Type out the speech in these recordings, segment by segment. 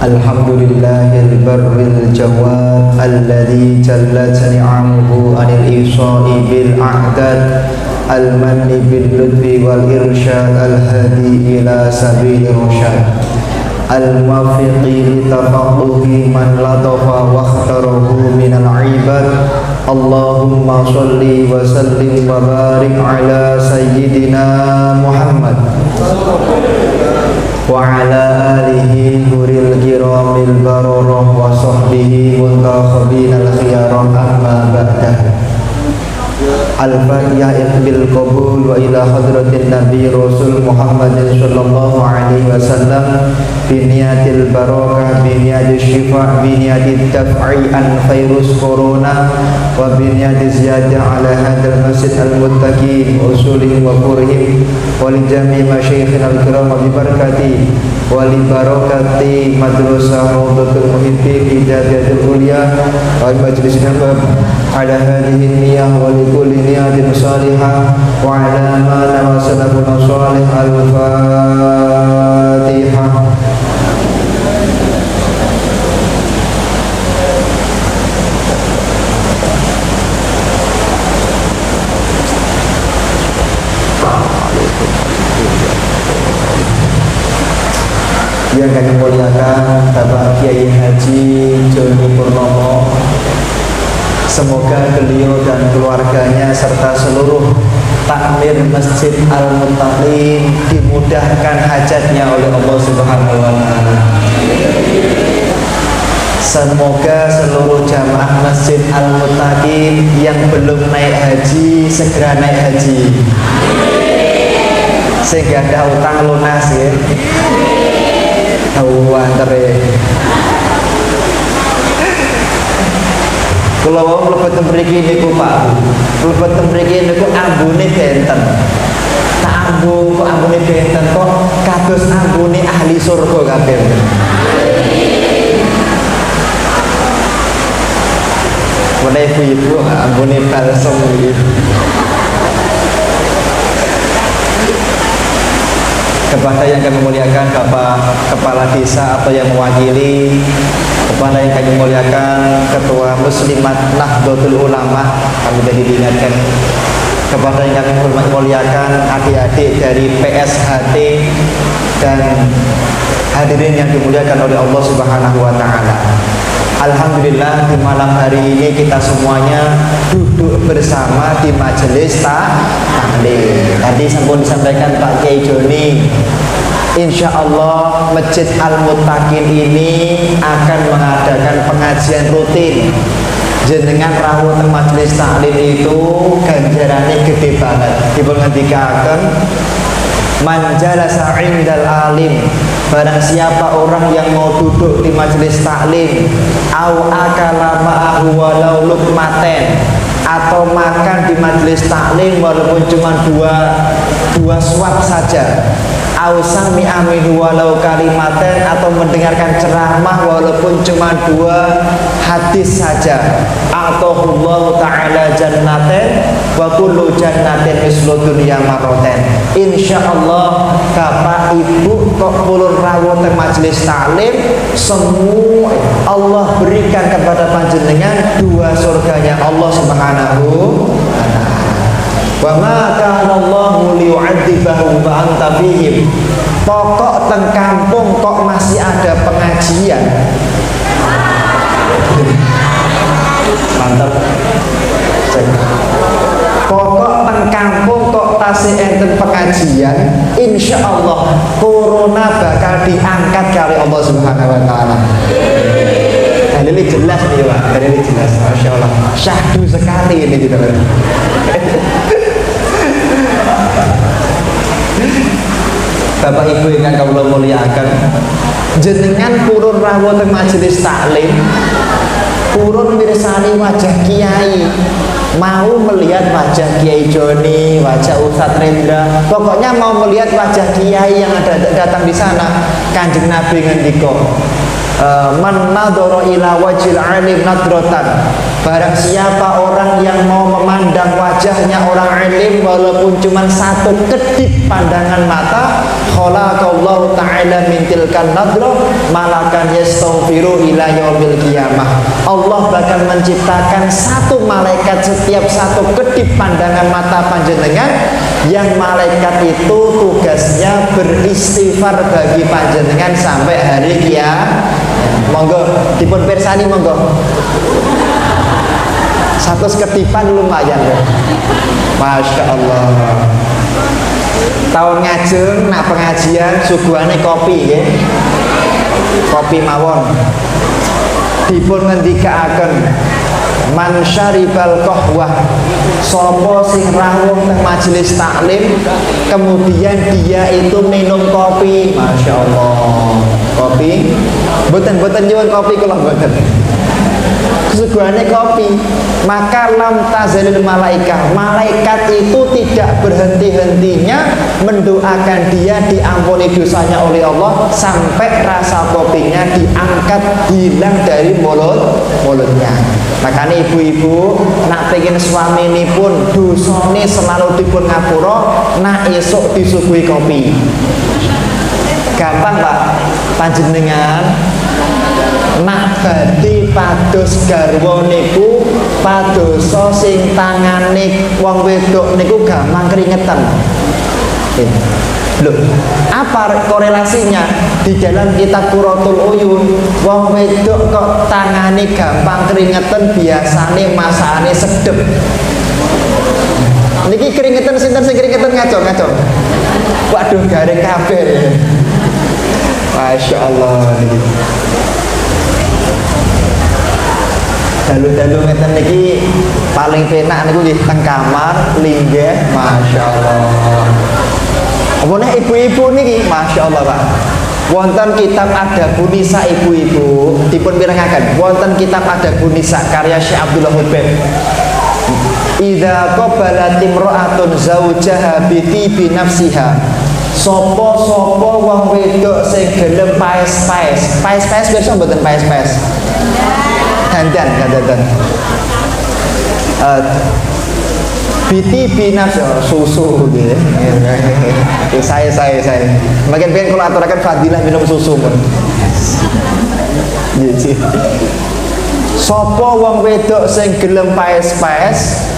Alhamdulillahil barril jawad alladhi jallat ni'amuhu anil isa'i bil a'dad al-manni bil lutfi wal irsyad al-hadi ila sabili rusyad al-mafiqi li tafaqquhi man latafa wa akhtarahu minal ibad. Allahumma salli wa sallim wa barik ala sayyidina Muhammad wa ala alihi huril kiramil bararah wa sahbihi muntakhabinal khiyarah amma ba'dah. Al-Fatihah bil qabul wa ila hadratin Nabi Rasul Muhammadin sallallahu alaihi wasallam bi niyatil barakah bi niyatil syifa bi niyatil daf'i an virus corona wa bi niyatil ziyadah ala hadzal masjid al-muttaqin usulihim wa furhim wa li jami' masyayikhina al-kiram wa bi barakati wa li barakati madrasah Rawdatul Muhibbin Hidayatul Ulia wa majlis nabab ala hadhihi niyah wa li kulli niyatin salihah wa ala ma nawa salafun salih. Al-Fatihah. Yang kami muliakan Bapak Kiai Haji Joni Purnomo, semoga beliau dan keluarganya serta seluruh takmir Masjid Al-Muttaqin dimudahkan hajatnya oleh Allah Subhanahu wa Ta'ala. Semoga seluruh jamaah Masjid Al-Muttaqin yang belum naik haji segera naik haji, sehingga ada utang lunas ya. Kalau mau mlebet mriki niku Pak, mlebet mriki niku ambune benten. Tak ambu kok ambune benten kok kados ambune ahli surga kabeh. Mulai ibu ambune balsem iki. Kepada yang kami muliakan Bapak Kepala Desa atau yang mewakili, kepada yang kami muliakan Ketua Muslimat Nahdlatul Ulama, kami tadi diingatkan, kepada yang kami muliakan adik-adik dari PSHT dan hadirin yang dimuliakan oleh Allah Subhanahu wa Ta'ala. Alhamdulillah di malam hari ini kita semuanya duduk bersama di majelis taklim. Tadi sampun disampaikan Pak Kiai Joni, insya Allah Masjid Al-Muttaqin ini akan mengadakan pengajian rutin. Jenengan rawuh teng majelis taklim itu ganjarannya gede banget. Dipun ngendikaken man jalasa indal alim, barang siapa orang yang mau duduk di majelis taklim, au akala ma'ahu walau luqmaten, atau makan di majelis taklim walaupun cuma dua suap saja, au sami'a minhu walau kalimaten, atau mendengarkan ceramah walaupun cuma 2 hadis saja, atahullahu ta'ala jannaten wa kullu jannatin mislu dunya maroten. Insyaallah Bapak Ibu kok pulun rawuh teng majelis taklim, semua Allah berikan kepada panjenengan 2 surganya Allah Subhanahu wa Ta'ala. Wa ma kana Allahu liyu'adzibahum wa anta fihim. Pokok teng kampung kok masih ada pengajian. Mantap. Pokok teng kampung kok tasih enten pengajian, insya Allah corona bakal diangkat kali Allah Subhanahu wa Ta'ala. Ini jelas nih Pak, ini jelas, Masya Allah, syahdu sekali ini gitu. Bapak Ibu yang kula muliakan, jenengan purun rawuh teng majelis taklim, purun mirsani wajah kiai, mau melihat wajah Kiai Joni, wajah Ustadz Rendra, pokoknya mau melihat wajah kiai yang ada datang di sana. Kanjeng Nabi ngendika, man nadhara ila wajhil alim nadratan, barang siapa orang yang mau memandang wajahnya orang alim walaupun cuma 1 kedip pandangan mata, khalaqallahu ta'ala min tilkan nadrah malakan yastaghfiru ila yaumil qiyamah. Allah bakal menciptakan satu malaikat setiap satu kedip pandangan mata panjenengan, yang malaikat itu tugasnya beristighfar bagi panjenengan sampai hari kiamat. Monggo dipun pirsani monggo. Satu ketipan lumayan ya. Masya Allah. Tahun ngajeng nak pengajian suguhane kopi ya. Kopi mawon. Dipun ngendikaaken man syaribal qahwah, sapa sing rawuh teng majelis taklim kemudian dia itu minum kopi. Masya Allah. Kopi boten nyuwun kopi kula boten. Kesuguhannya kopi, maka lam tazalil malaikat itu tidak berhenti-hentinya mendoakan dia diampuni dosanya oleh Allah sampai rasa kopinya diangkat hilang dari mulutnya. Makanya ibu-ibu nak pengen suami ini pun dosane selalu dipun ngapura, nak esok disuguhi kopi. Gampang Pak, panjenengan nak badhe pados garwa niku padosa sing tangane wong wedok niku gampang keringetan. Loh, apa korelasinya? Di dalam kitab Qurratul Uyun, wong wedok kok tangane gampang keringetan, biasane masakane sedep. Niki keringetan sinten sing keringetan ngaco-ngaco. Waduh garing kabeh. Masya Allah niki. Dalu-dalu ngeten niki paling penak niku nggih teng kamar linggih. Masya Allah. Apa nek ibu-ibu niki Masya Allah Pak. Wonten kitab Adabun Nisa ibu-ibu dipun pirengaken. Wonten kitab Adabun Nisa karya Syekh Abdullah Hubaib. Idza qabalat imra'atun zawjaha bi tibi nafsiha. Sopo wong wedok sing gelem paes-paes. Paes-paes biasa mboten paes-paes. Dandan. Biti binas susu gitu. Saya. Makin pengen kalau aturakan fadilah minum susu pun. Gitu. Sopo wong wedok sing gelem paes-paes.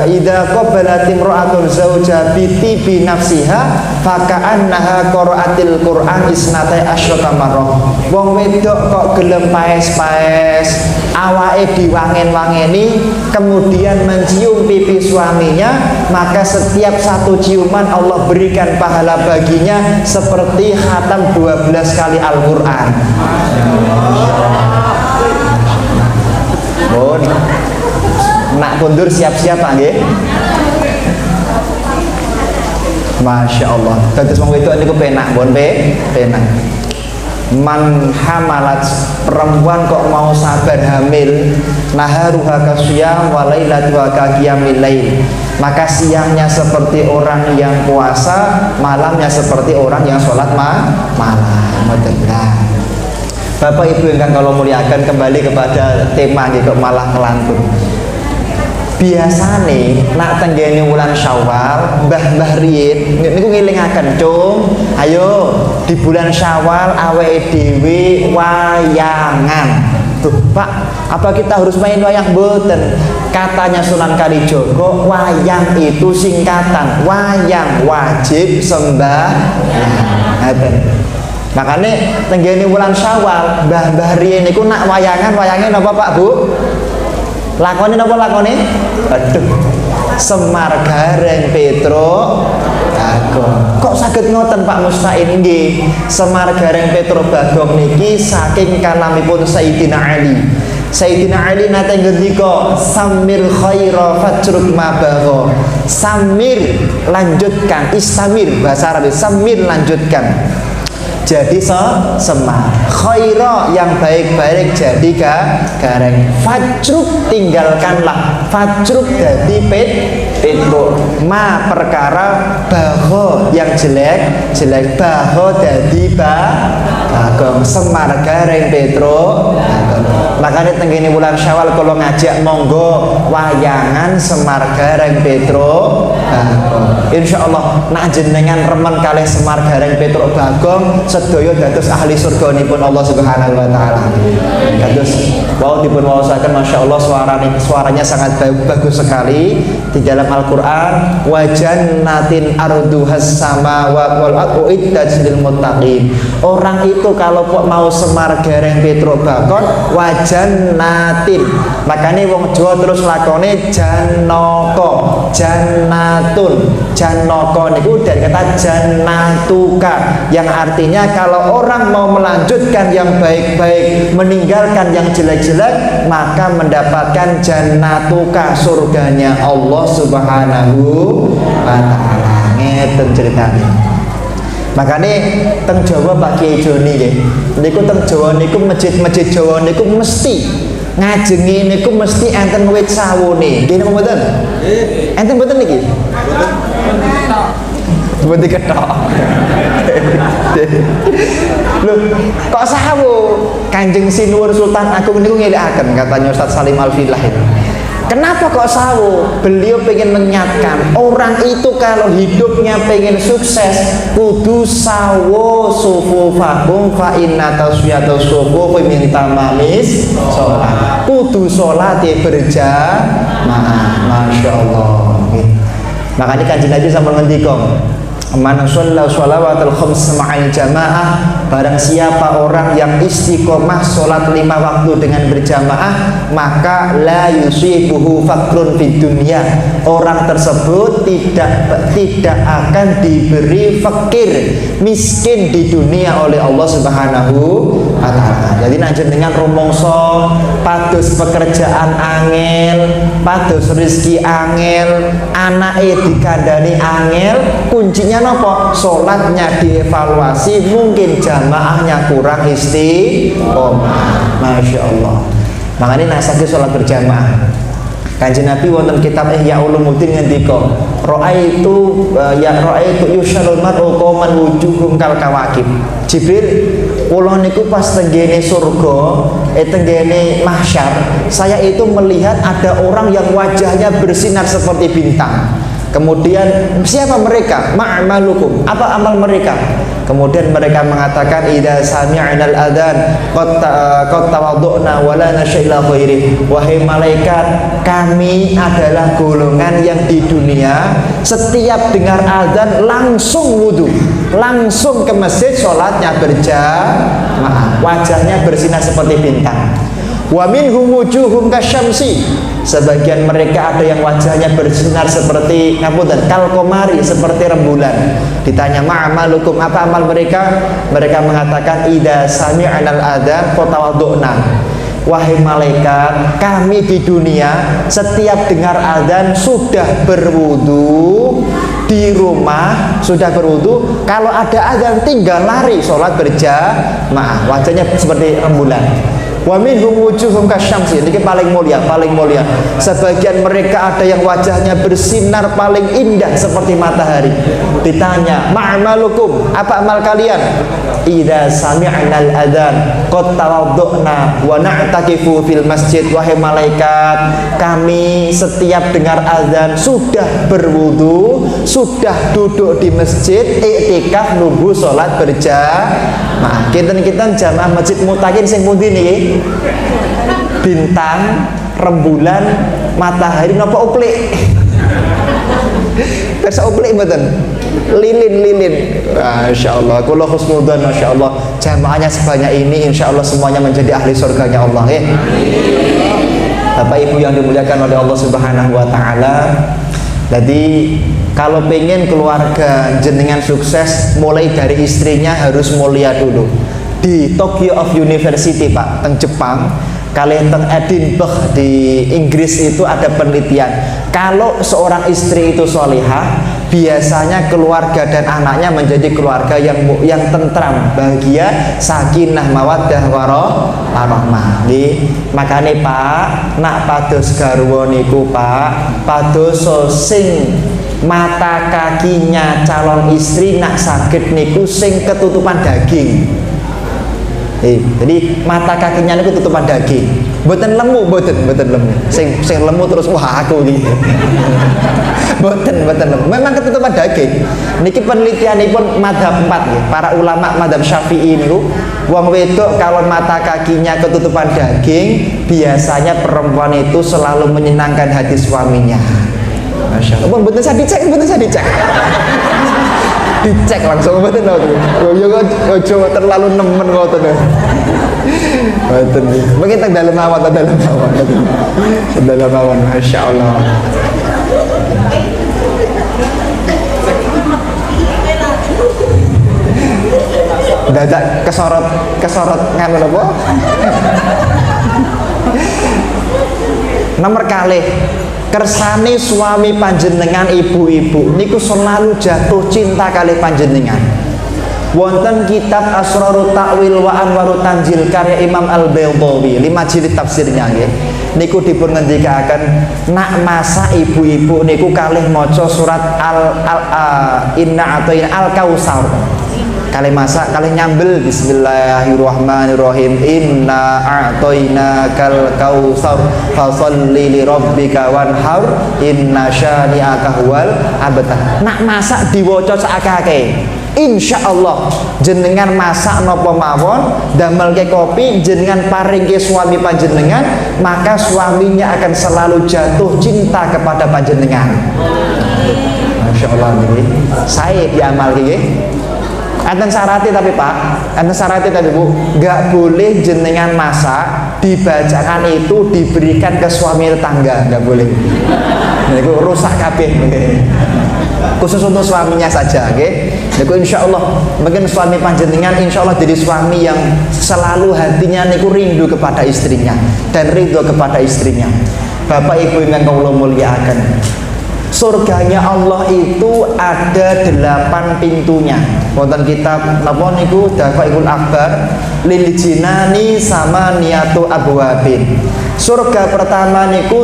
Idza qabalat imra'atun zawja bi tibi nafsiha faka'annaha qara'atil Qur'an isnatai asyrata marrah. Wong wedok kok gelem paes-paes, awake diwangen-wangeni, kemudian mencium pipi suaminya, maka setiap satu ciuman Allah berikan pahala baginya seperti khatam 12 kali Al-Qur'an. Bon. Nak kundur siap-siap nggih. Masya Allah. Terus wong wedok niku penak, bon penak. Man hamalat, perempuan kok mau sabar hamil, naharuha kasyam wa lailatuha kaqiyamil lail. Maka siangnya seperti orang yang puasa, malamnya seperti orang yang sholat malam. Bapak Ibu yang kalau muliakan, kembali kepada tema kok malah ngelantun. Biasane nak tenggene wulan Syawal, mbah riyin niku ngelingaken, "Cung, ayo di bulan Syawal awake dhewe wayangan." Tuh, Pak, apa kita harus main wayang? Mboten. Katanya Sunan Kalijaga, wayang itu singkatan, wayang wajib sembahyang. Makanya tenggene wulan Syawal, mbah riyin niku nak wayangin apa Pak Bu? Lakoni apa lakoni? Aduh, Semar Gareng Petro Bagong. Kok saged ngoten Pak Mustain nggih? Semar Gareng Petro Bagong niki saking kalamipun Sayyidina Ali. Sayyidina Ali nate ngendika, "Samir khaira fatruk mabagha." Samir lanjutkan, istamir bahasa Arab. Samir lanjutkan. Jadi semar, khaira yang baik-baik jadi gareng, fajruk tinggalkanlah, fajruk jadi petruk, ma perkara baho yang jelek, baho jadi bagong. Semar gareng petruk bagong. Makanya tenggene bulan Syawal kalau ngajak monggo wayangan Semar Gareng Petro Bagong. Insyaallah nak jenengan remen kalih Semar Gareng Petro Bagong sedaya dados ahli surganipun Allah Subhanahu wa taala. Kados wau dipun waosaken masyaallah suaranya sangat bagus sekali di dalam Al-Qur'an, wa jannatin arduhas samawati wal ardu uiddat lil muttaqin. Orang itu kalau mau Semar Gareng Petro Bagong wajannatin, makanya wong Jawa terus lakone jannaka, jannatun, jannaka niku dari kata jannatuka yang artinya kalau orang mau melanjutkan yang baik-baik, meninggalkan yang jelek-jelek, maka mendapatkan jannatuka, surganya Allah Subhanahu wa taala. Ngeten ceritanya. Makanya teng Jawa Pak Kiai Joni nggih. Niku teng Jawa niku masjid-masjid Jawa niku mesti ngajengi niku mesti enten wit sawune. Nggih napa mboten? Nggih. Enten mboten niki? Mboten. Mboten ketok. Loh, kok sawu? Kanjeng Sinuwun Sultan Agung niku ngelikaken katanya Ustaz Salim Al-Filah itu. Kenapa kok sawu? Beliau pengen menyatakan orang itu kalau hidupnya pengen sukses kudu sawo sufufakum fa inna taswiyata sufufi min tamamis sholat. Kudu sholat berjamaah. Masya Allah. Makanya Kanjeng Nabi sama ngendika, man shalla shalawatul khams ma'al jamaah, barang siapa orang yang istiqomah sholat 5 waktu dengan berjamaah, maka la yusibuhu fakrun fid dunya, orang tersebut tidak akan diberi fakir, miskin di dunia oleh Allah Subhanahu wa taala. Jadi nek jenengan rumangsa pados pekerjaan angel, pados rezeki angel, anake dikandani angel, kuncinya nopo? Sholatnya dievaluasi, mungkin jamaahnya kurang istiqomah. Masya Allah. Makanya nasaki sholat berjamaah. Kanjeng Nabi wonten kitab Ihya Ulumuddin ngendika, ra'aitu yusyarul mar'u qauman wujuhum kal kawakib. Jibril, kula niku pas tenggene surga, tenggene mahsyar, saya itu melihat ada orang yang wajahnya bersinar seperti bintang. Kemudian siapa mereka? Ma'amalukum, apa amal mereka? Kemudian mereka mengatakan idza sami'nal adzan qad tawaddu'na wa la nasyaila khairi. Wahai malaikat, kami adalah golongan yang di dunia setiap dengar adzan langsung wudu, langsung ke masjid, sholatnya berjamaah, wajahnya bersinar seperti bintang. Wa minhum wujuhum kasyamsi, sebagian mereka ada yang wajahnya bersinar seperti ngapunten kal komari, seperti rembulan. Ditanya ma'amalukum, apa amal mereka? Mereka mengatakan idza sami'nal adzan fatawaddu'na. Wahai malaikat, kami di dunia setiap dengar adzan sudah berwudu, di rumah sudah berwudu, kalau ada adzan tinggal lari sholat berjamaah, wajahnya seperti rembulan. Wa minhum wujuhum kasyamsi, ini paling mulia, paling mulia. Sebagian mereka ada yang wajahnya bersinar paling indah seperti matahari. Ditanya, ma'amalukum, apa amal kalian? Idza sami'nal adzan qad tawaddu'na wa na'takifu fil masjid. Wahai malaikat, kami setiap dengar azan sudah berwudu, sudah duduk di masjid, iktikaf nunggu sholat berjamaah. Kita jamaah masjid Mutakin sing pundi niki? Bintang, rembulan, matahari napa uplik? Kersa uplik mboten? Lilin-lilin. Masya Allah. Kula husnudzon, masya Allah. Jamaahnya sebanyak ini, insya Allah semuanya menjadi ahli surganya Allah. Bapak Ibu yang dimuliakan oleh Allah Subhanahu wa taala. Jadi kalau pengen keluarga jenengan sukses, mulai dari istrinya harus mulia dulu. Di Tokyo of University Pak, teng Jepang, kalian teng Edinburgh di Inggris itu ada penelitian. Kalau seorang istri itu solihah, biasanya keluarga dan anaknya menjadi keluarga yang tentram, bahagia, sakinah, mawaddah, warahmah. Makanya Pak, nak pados garwa niku Pak, pados sing mata kakinya calon istri nak sakit niku sing ketutupan daging. Jadi mata kakinya niku tutupan daging. Mboten lemu, mboten lemu. Sing lemu terus wah aku iki. Mboten lemu. Memang ketutupan daging. Niki penelitianipun mazhab 4 nggih. Para ulama mazhab Syafi'i niku wong wedok kalau mata kakinya ketutupan daging, biasanya perempuan itu selalu menyenangkan hati suaminya. Masya Allah. Mboten saya dicek. Dicek langsung mboten lho. Yo ojo terlalu nemen ngoten. Mboten. Mungkin teng dalem awan. Dalam awan, Masya Allah. Dadak kesorot nganu napa? Nomor kalih, kersane suami panjenengan ibu-ibu niku selalu jatuh cinta kalih panjenengan. Wonten kitab Asrarut Ta'wil wa Anwarut Tanzil karya Imam Al-Baydawi 5 jilid tafsirnya nggih. Niku dipun ngendikaken nak masa ibu-ibu niku kalih maca surat Inna A'tayna Al-Kautsar. Kalih masa kalih nyambel bismillahirrahmanirrahim inna a'tainakal kautsar fasholli li rabbika wanhar inna syani'aka huwal abtar. Nak masak diwaca sakake. Insyaallah jenengan masak napa mawon damelke kopi jenengan paringke suami panjenengan, maka suaminya akan selalu jatuh cinta kepada panjenengan. Masyaallah niki saya diamal nggih. Enten syaratnya tapi Pak, enten syaratnya tapi Bu, nggak boleh jenengan masak dibacakan itu diberikan ke suami tetangga, nggak boleh. Itu rusak kabeh. Khusus untuk suaminya saja, oke? Niku insya Allah, mungkin suami panjenengan insya Allah jadi suami yang selalu hatinya niku rindu kepada istrinya dan ridho kepada istrinya. Bapak Ibu yang kula muliakan, surganya Allah itu ada 8 pintunya. Wonten kitab napa niku Dafa'ul Akbar lil jinani sama niatu abwabin. Surga pertama niku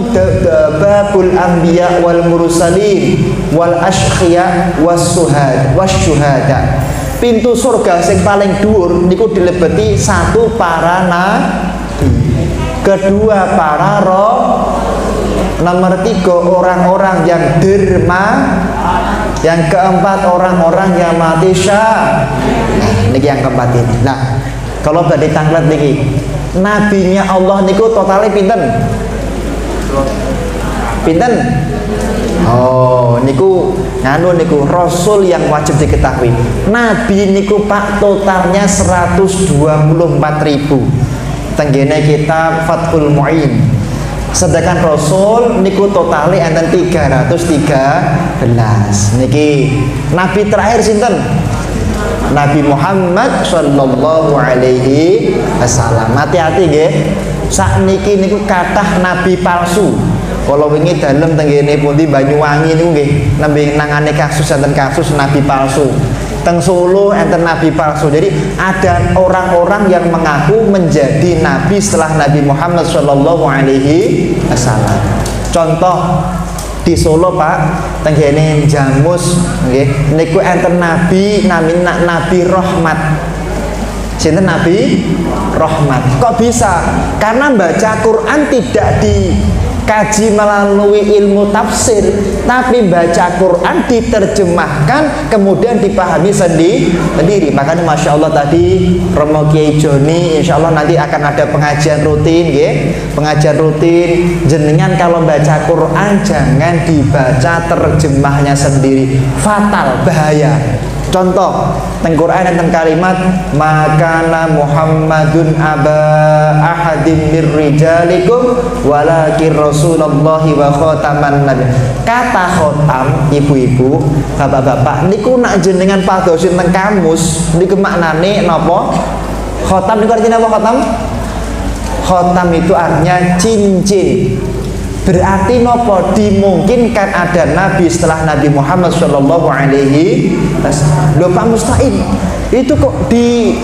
babul anbiya wal mursalin wal asqiya wasyuhada. Pintu surga sing paling dhuwur niku dilebeti 1 para nabi, 2 para roh, nomor 3 orang-orang yang derma, yang keempat orang-orang yang mati syah. Niki yang keempat ini. Nah, kalau badhe tanglet niki, nabinya Allah niku totalnya pinten? Pinten? Oh, niku nganu niku rasul yang wajib diketahui. Nabi niku Pak totalnya 124.000. Tenggene kitab Fathul Mu'in. Sedangkan Rasul niku totali enten 313. Niki Nabi terakhir sinten? Nabi Muhammad sallallahu alaihi wasallam. Hati-hati nggih. Sakniki niku kathah nabi palsu. Kalau wingi dalem tenggene pundi Banyuwangi niku nggih nembe nangane kasus enten kasus nabi palsu. Teng Solo enten nabi palsu. Jadi ada orang-orang yang mengaku menjadi nabi setelah Nabi Muhammad sallallahu alaihi wasallam. Contoh di Solo Pak, tenggene Jamus nggih niku enten nabi namina Nabi Rahmat. Sinten Nabi Rahmat. Kok bisa? Karena baca Quran tidak dikaji melalui ilmu tafsir, tapi baca Quran diterjemahkan kemudian dipahami sendiri. Makanya Masya Allah tadi Romo Kiai Joni Insya Allah nanti akan ada pengajian rutin ya. Pengajian rutin jenengan kalau baca Quran jangan dibaca terjemahnya sendiri, fatal, bahaya. Contoh teng Quran enten kalimat makana Muhammadun aba ahadin mir rijalikum walakin Rasulullahi wa khataman nabi. Kata khotam ibu-ibu, bapak-bapak niku nak jenengan padosin teng kamus niku maknane napa? Khotam niku artinya apa khotam? Khotam itu artinya cincin. Berarti nopo dimungkinkan ada nabi setelah Nabi Muhammad sallallahu alaihi wasallam. Lho Pak Musta'in, itu kok di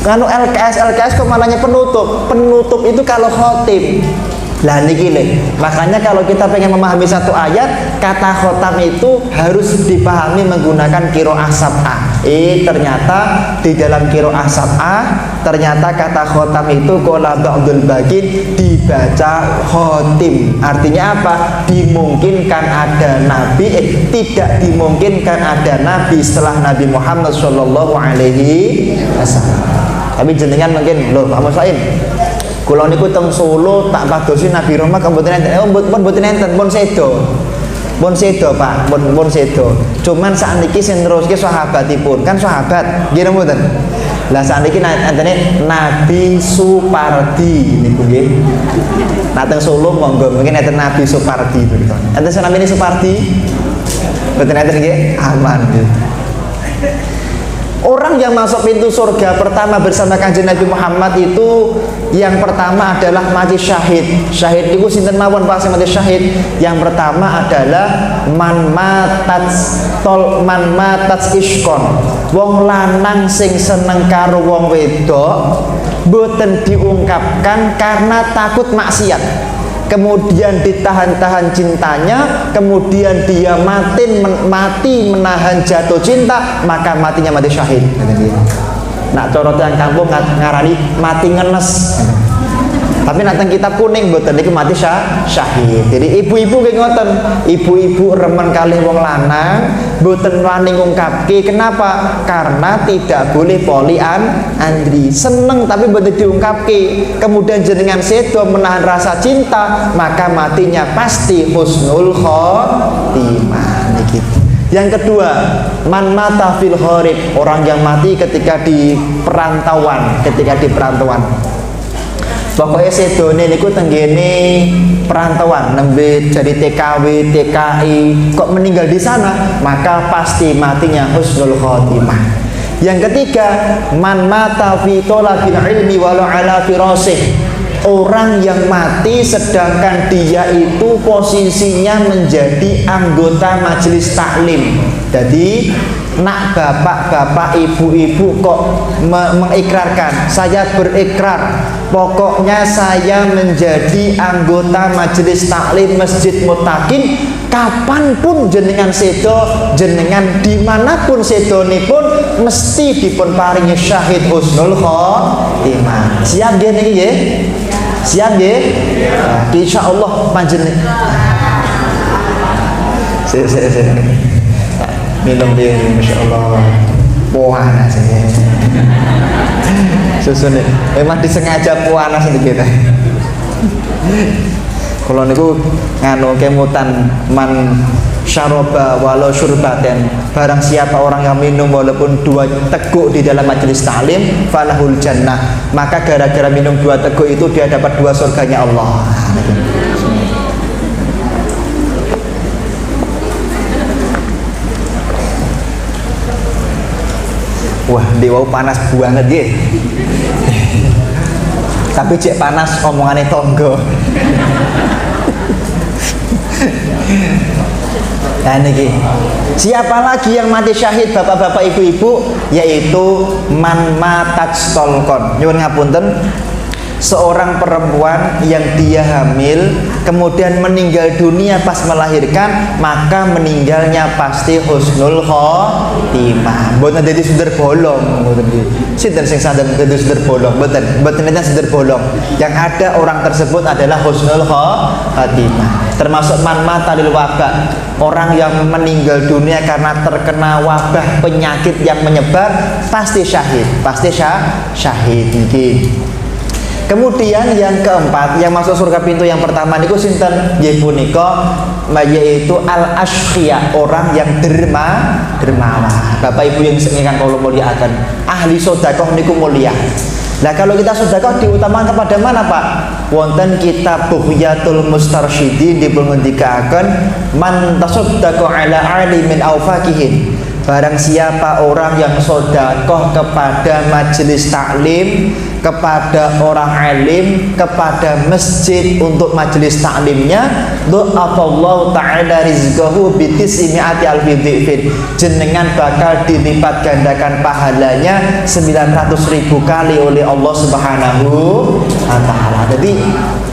kanu LKS kok malahnya penutup. Penutup itu kalau khotim. Lah niki lho. Makanya kalau kita pengen memahami satu ayat, kata khotam itu harus dipahami menggunakan qiraah sab'ah. Ternyata di dalam qiraah sab'ah ternyata kata khotam itu qala ba'dul bakin dibaca khotim. Artinya apa? Dimungkinkan ada nabi, tidak dimungkinkan ada nabi setelah Nabi Muhammad sallallahu alaihi wasallam. Tapi jenengan mungkin loh, Pak Musaim, kula niku teng Solo tak padosi Nabi Roma mboten enten. Mboten enten, pun sedo. Pun sedo, Pak, pun sedo. Cuman sakniki sing neruske sahabatipun, kan sahabat, nggih mboten. Lah sakniki antene Nabi Supardi niku nggih. Nah teng Solo monggo mungkin enten Nabi Supardi to. Enten namine Supardi? Mboten enten nggih, aman nggih. Orang yang masuk pintu surga pertama bersama Kanjeng Nabi Muhammad itu yang pertama adalah mati syahid. Syahid itu sinten mawon Pak sing mati syahid? Yang pertama adalah man matats iskon. Wong lanang sing seneng karo wong wedok boten diungkapkan karena takut maksiat. Kemudian ditahan-tahan cintanya, kemudian dia mati menahan jatuh cinta, maka matinya mati syahid. Nak corot yang kampung ngarani mati ngenes. Tapi nanti kitab kuning boten niku mati syahid. Jadi ibu-ibu kayak ngoten, ibu-ibu remen kalih wong lanang boten wani ngungkapke. Kenapa? Karena tidak boleh poliandri. Seneng tapi boten diungkapke. Kemudian jenengan sedo menahan rasa cinta, maka matinya pasti husnul khotimah niki. Yang kedua, man mata fil gharib, orang yang mati ketika di perantauan, Pokoknya sedone niku tenggene perantauan, nembe jadi TKW, TKI, kok meninggal di sana, maka pasti matinya husnul khotimah. Yang ketiga, man mata fi talabil ilmi walau ala firasih. Orang yang mati sedangkan dia itu posisinya menjadi anggota majelis taklim. Jadi nak bapak-bapak, ibu-ibu kok mengikrarkan, saya berikrar pokoknya saya menjadi anggota majelis taklim Masjid Muttaqin, kapanpun jenengan sedo, jenengan dimanapun sedone pun mesti dipun paringi syahid husnul khotimah. Siap nggih niki nggih? Siap nggih? Insyaallah panjenengan. Minum dia, Masya Allah, panas ya. Susunnya, memang disengaja panas sedikit. Kalau niku nganu kemutan man syaroba walau syurbaten, barang siapa orang yang minum walaupun 2 teguk di dalam majelis taklim, falahul jannah, maka gara-gara minum 2 teguk itu dia dapat 2 surganya Allah. Wah, dewa panas banget ya. Tapi cek panas omongannya tonggo. Nah niki, siapa lagi yang mati syahid bapak-bapak ibu-ibu? Yaitu man matat stolkon. Nyuwun ngapunten, seorang perempuan yang dia hamil kemudian meninggal dunia pas melahirkan, maka meninggalnya pasti husnul khotimah. Mboten dadi sender bolong, mboten nggih. Sinten sing sadar dadi sender bolong? Mboten enten sender bolong. Yang ada orang tersebut adalah husnul khotimah. Termasuk man mata lil wabah, orang yang meninggal dunia karena terkena wabah penyakit yang menyebar, pasti syahid, pasti syahid niki. Kemudian yang keempat, yang masuk surga pintu yang pertama niku sinten? Nggih punika yaitu al-asyqiya, orang yang dermawan. Bapak Ibu yang ingkang kula mulyakaken, ahli sedekah niku mulia. Nah kalau kita sedekah diutamakan kepada mana Pak? Wonten kitab Bughyatul Mustarsyidin dipun ngendikaken man tasaddaqa ala alimin aw faqihin. Barang siapa orang yang sedekah kepada majelis taklim, kepada orang alim, kepada masjid untuk majelis taklimnya, do'afallahu ta'ala rizqahu bitis'imi'ati alfi dhifin, jenengan bakal dilipat gandakan pahalanya 900.000 kali oleh Allah Subhanahu wa ta'ala. Jadi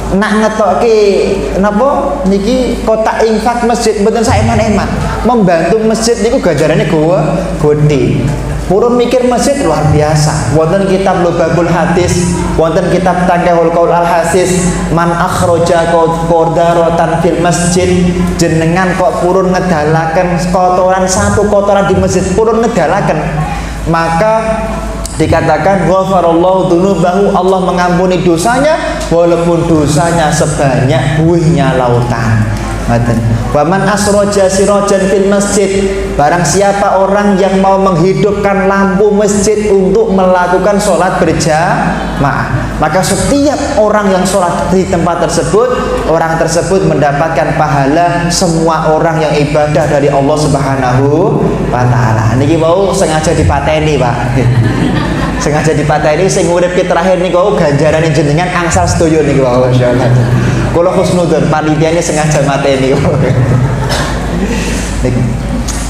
nak ngetoke napa niki kotak infak masjid mboten saeman-eman. Membantu masjid niku ganjarane gede. Purun mikir masjid luar biasa. Wonten kitab Lubabul Hadis, wonten kitab Tangkahul Qaul Al Hasis, man akhraja qadaratan fil masjid, jenengan kok purun ngedalaken kotoran satu kotoran di masjid, purun ngedalaken, maka dikatakan ghafarallahu dzunubahu, Allah mengampuni dosanya walaupun dosanya sebanyak buihnya lautan. Waman asroja sirojan fil masjid, barang siapa orang yang mau menghidupkan lampu masjid untuk melakukan sholat berjamaah, maka setiap orang yang sholat di tempat tersebut, orang tersebut mendapatkan pahala semua orang yang ibadah dari Allah Subhanahu wa ta'ala. Niki mau sengaja dipateni, Pak. Sengaja dipateni sing urip ki terakhir niku ganjarane jenengan angsal sedoyo niku, masyaallah. Kalau husnudzon panitianya sengaja mateni.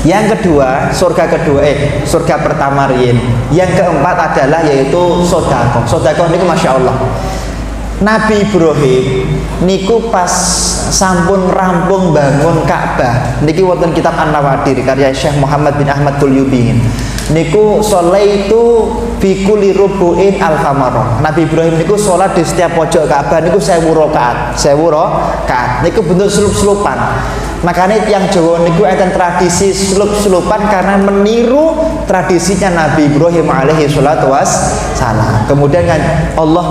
Yang kedua, surga pertama riyin. Yang keempat adalah yaitu sedekah. Sedekah niku Masya Allah. Nabi Ibrahim niku pas sampun rampung bangun Ka'bah. Niki wonten kitab An-Nawadir karya Syekh Muhammad bin Ahmad Tulyubihin. Niku sholaitu fi kulli rubu'in al-qamar. Nabi Ibrahim niku sholat di setiap pojok Ka'bah niku 1000 rakaat. 1000 rakaat. Niku bentuk selup-selupan. Makanya yang Jawa niku enten tradisi selup-selupan karena meniru tradisinya Nabi Ibrahim alaihi salatu wassalam. Kemudian kan Allah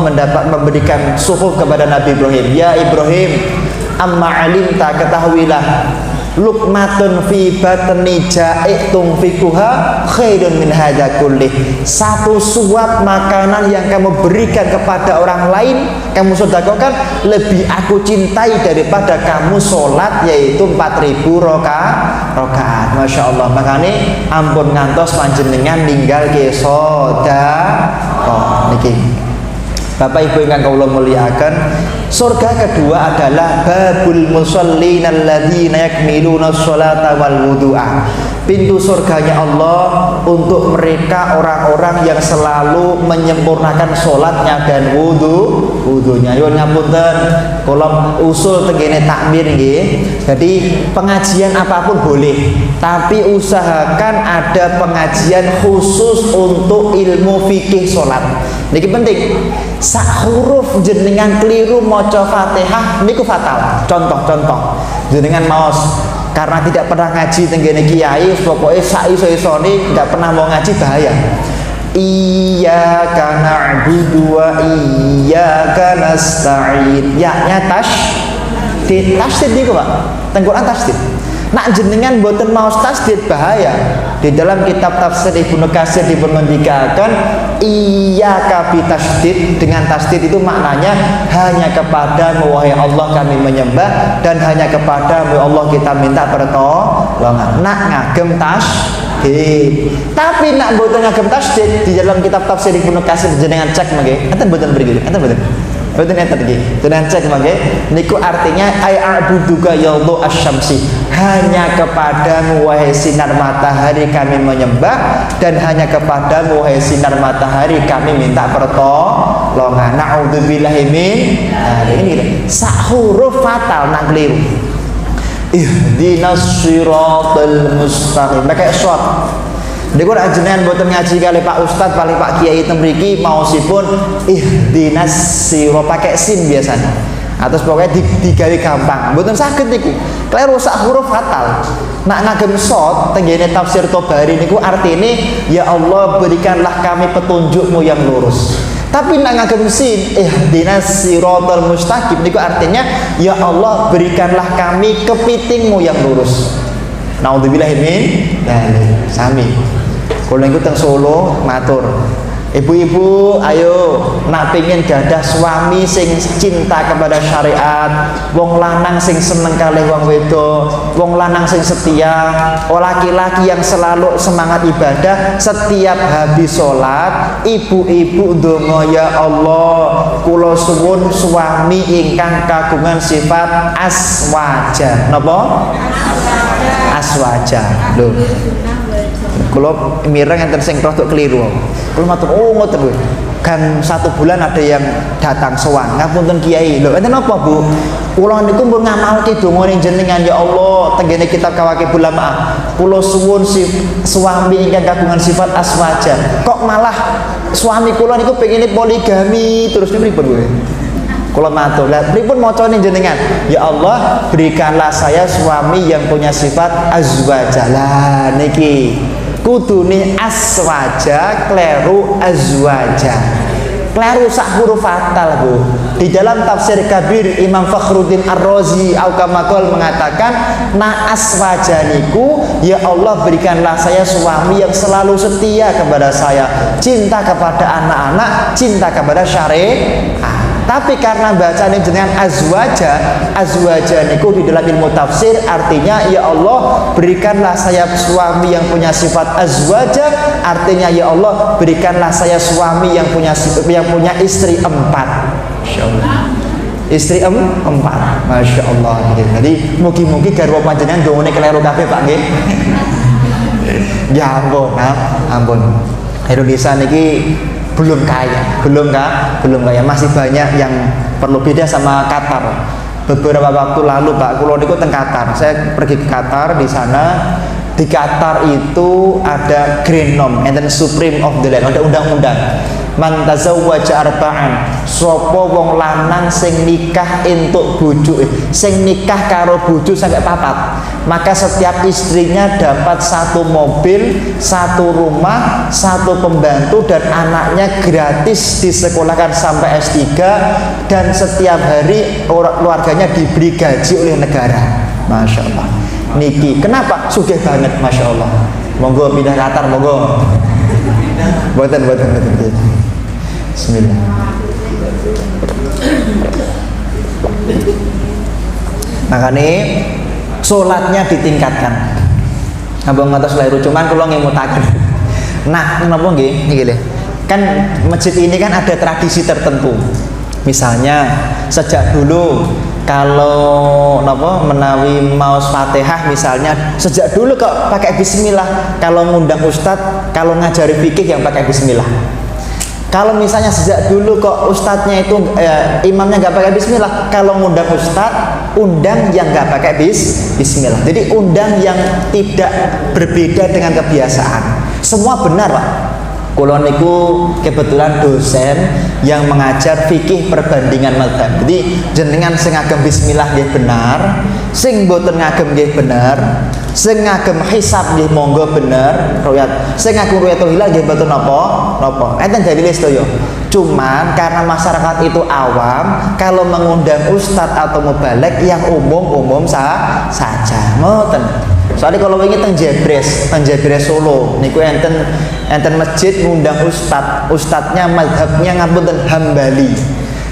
memberikan suhuf kepada Nabi Ibrahim. Ya Ibrahim, amma alimta, ketahuilah, lukmatun fi batni ja'itun fikuha khairun min hadza kullih. Satu suap makanan yang kamu berikan kepada orang lain, kamu sedekahkan, lebih aku cintai daripada kamu sholat, yaitu 4000 rakaat. Masya Allah. Makanya ampun ngantos panjenengan ninggal ke sedekah niki. Bapak Ibu yang kula muliakan, surga kedua adalah babul musallin alladzina yakmiluna sholata wal wudu'a. Pintu surganya Allah untuk mereka orang-orang yang selalu menyempurnakan sholatnya dan wudunya. Yun ngapunten, kula usul tengene takmir nggih. Jadi pengajian apapun boleh, tapi usahakan ada pengajian khusus untuk ilmu fikih sholat. Niki penting. Sak huruf jenengan keliru maca Fatihah niku fatal. Contoh jenengan maos karena tidak pernah ngaji tenggene kiai, pokoknya sak iso-isone tidak pernah mau ngaji, bahaya. Iyyaka na'budu wa iyyaka nasta'in. Ya tasdid niku Pak. Tengkorak tasdid. Nak jenengan boten maos tasdid bahaya. Di dalam kitab tafsir Ibnu Katsir dipermendikakan iyyaka bitasdid, dengan tasdid itu maknanya hanya kepadamu wahai Allah kami menyembah dan hanya kepadamu Allah kita minta pertolongan. Nak ngagem tasdid. Tapi nak boten ngagem tasdid, di dalam kitab tafsir Ibnu Katsir jenengan cek mangke, enten boten mriki, enten boten. Betul enten iki. Jenengan cek mangke niku artinya ai a'buduka ya Allah asy-syamsi. Hanya kepadamu wahai sinar matahari kami menyembah dan hanya kepadamu wahai sinar matahari kami minta pertolongan. Na'udzubillahi min. Nah, ini sak huruf fatal nak keliru. Ihdinas siratal mustaqim. Pakai short. Niku nek jenengan mboten ngaji kali Pak Ustad, paling Pak Kiai teng mriki maosipun ihdinas sira pakai sin biasanya. Atus pokoknya digawe gampang. Mboten saged niku. Kleru sak huruf fatal. Nak ngagem short tenggene tafsir Tobari niku artine ya Allah berikanlah kami petunjukmu yang lurus. Tapi nak ngagem sin ihdinas siratal mustaqim niku artinya ya Allah berikanlah kami kepitingmu yang lurus. Naudzubillahi min dzalik. Sami. Kalau niku teng Solo matur, ibu-ibu ayo nak pengen gadah suami sing cinta kepada syariat, wong lanang sing seneng kalih wong wedok, wong lanang sing setia, laki-laki yang selalu semangat ibadah, setiap habis sholat ibu-ibu ndonga ya Allah kula suwun suami ingkang kagungan sifat aswaja. Napa? Aswaja. Lho. Kalau mireng enten sing rodok keliru. Kalau matur oh ngoten lho. gang 1 bulan ada yang datang sowan, ngapunten Kiai, lho enten apa Bu? Kula niku pun ngamalke donga ning jenengan ya Allah, tenggene kitab Kawakibul Ulama. Kula suwun suami ingkang kagungan sifat aswaja. Kok malah suami kula niku pengine poligami terus pripun kowe? Kula matur, lah pripun macane jenengan? Ya Allah, berikanlah saya suami yang punya sifat azwaja. Lah niki kudune aswaja kleru azwaja. Kleru sak huruf fatal Bu. Di dalam tafsir Kabir Imam Fakhruddin Ar-Razi Al-Kamakol mengatakan na aswajaniku, ya Allah berikanlah saya suami yang selalu setia kepada saya, cinta kepada anak-anak, cinta kepada syariat. Tapi karena bacaan dengan azwaja niku di dalam ilmu tafsir artinya ya Allah berikanlah saya suami yang punya sifat azwaja, artinya ya Allah berikanlah saya suami yang punya istri 4. Masyaallah. Istri 4. Masyaallah. Jadi mugi-mugi garwa panjenengan dongane keliru kabeh Pak nggih. Ya ampun, ampun. Indonesia niki belum kaya, masih banyak yang perlu. Beda sama Qatar. Beberapa waktu lalu Pak kulo niku teng Qatar. Saya pergi ke Qatar, di sana di Qatar itu ada Green Norm and then Supreme of the Land, ada undang-undang. Man tazawwaja arba'an, sapa wong lanang sing nikah entuk bojo, sing nikah karo bojo sampai 4, maka setiap istrinya dapat 1 mobil, 1 rumah, 1 pembantu, dan anaknya gratis disekolahkan sampai S3, dan setiap hari keluarganya diberi gaji oleh negara. Masya Allah. Niki kenapa sugih banget, Masya Allah. Monggo pindah Qatar, monggo. Boten. Bismillah. Makanya sholatnya ditingkatkan. Abang ngatos lairu cuman kalau ngemutaken. Nah, kenapa nggih? Niki lho. Kan masjid ini kan ada tradisi tertentu. Misalnya sejak dulu kalau menawi maos Fatihah misalnya sejak dulu kok pakai bismillah. Kalau ngundang ustadz, kalau ngajari fikih yang pakai bismillah. Kalau misalnya sejak dulu kok ustadznya itu imamnya nggak pakai bismillah, kalau ngundang ustadz, undang yang nggak pakai bismillah. Jadi undang yang tidak berbeda dengan kebiasaan. Semua benar Pak. Kulo niku kebetulan dosen yang mengajar fikih perbandingan madzhab. Jadi jenengan sing ngagem bismillah nggih benar, sing mboten ngagem nggih benar, sing ngagem hisab nggih monggo bener, ruwayat. Sing ngagem ruwayatul hilal nggih mboten napa-napa. Enten dalile sedaya. Cuman karena masyarakat itu awam, kalau mengundang ustadz atau mubalek yang umum-umum saja. Ngoten. Soalnya kalau ingin teng Jebres Solo, niku enten masjid ngundang ustadznya mazhabnya ngapunten Hambali.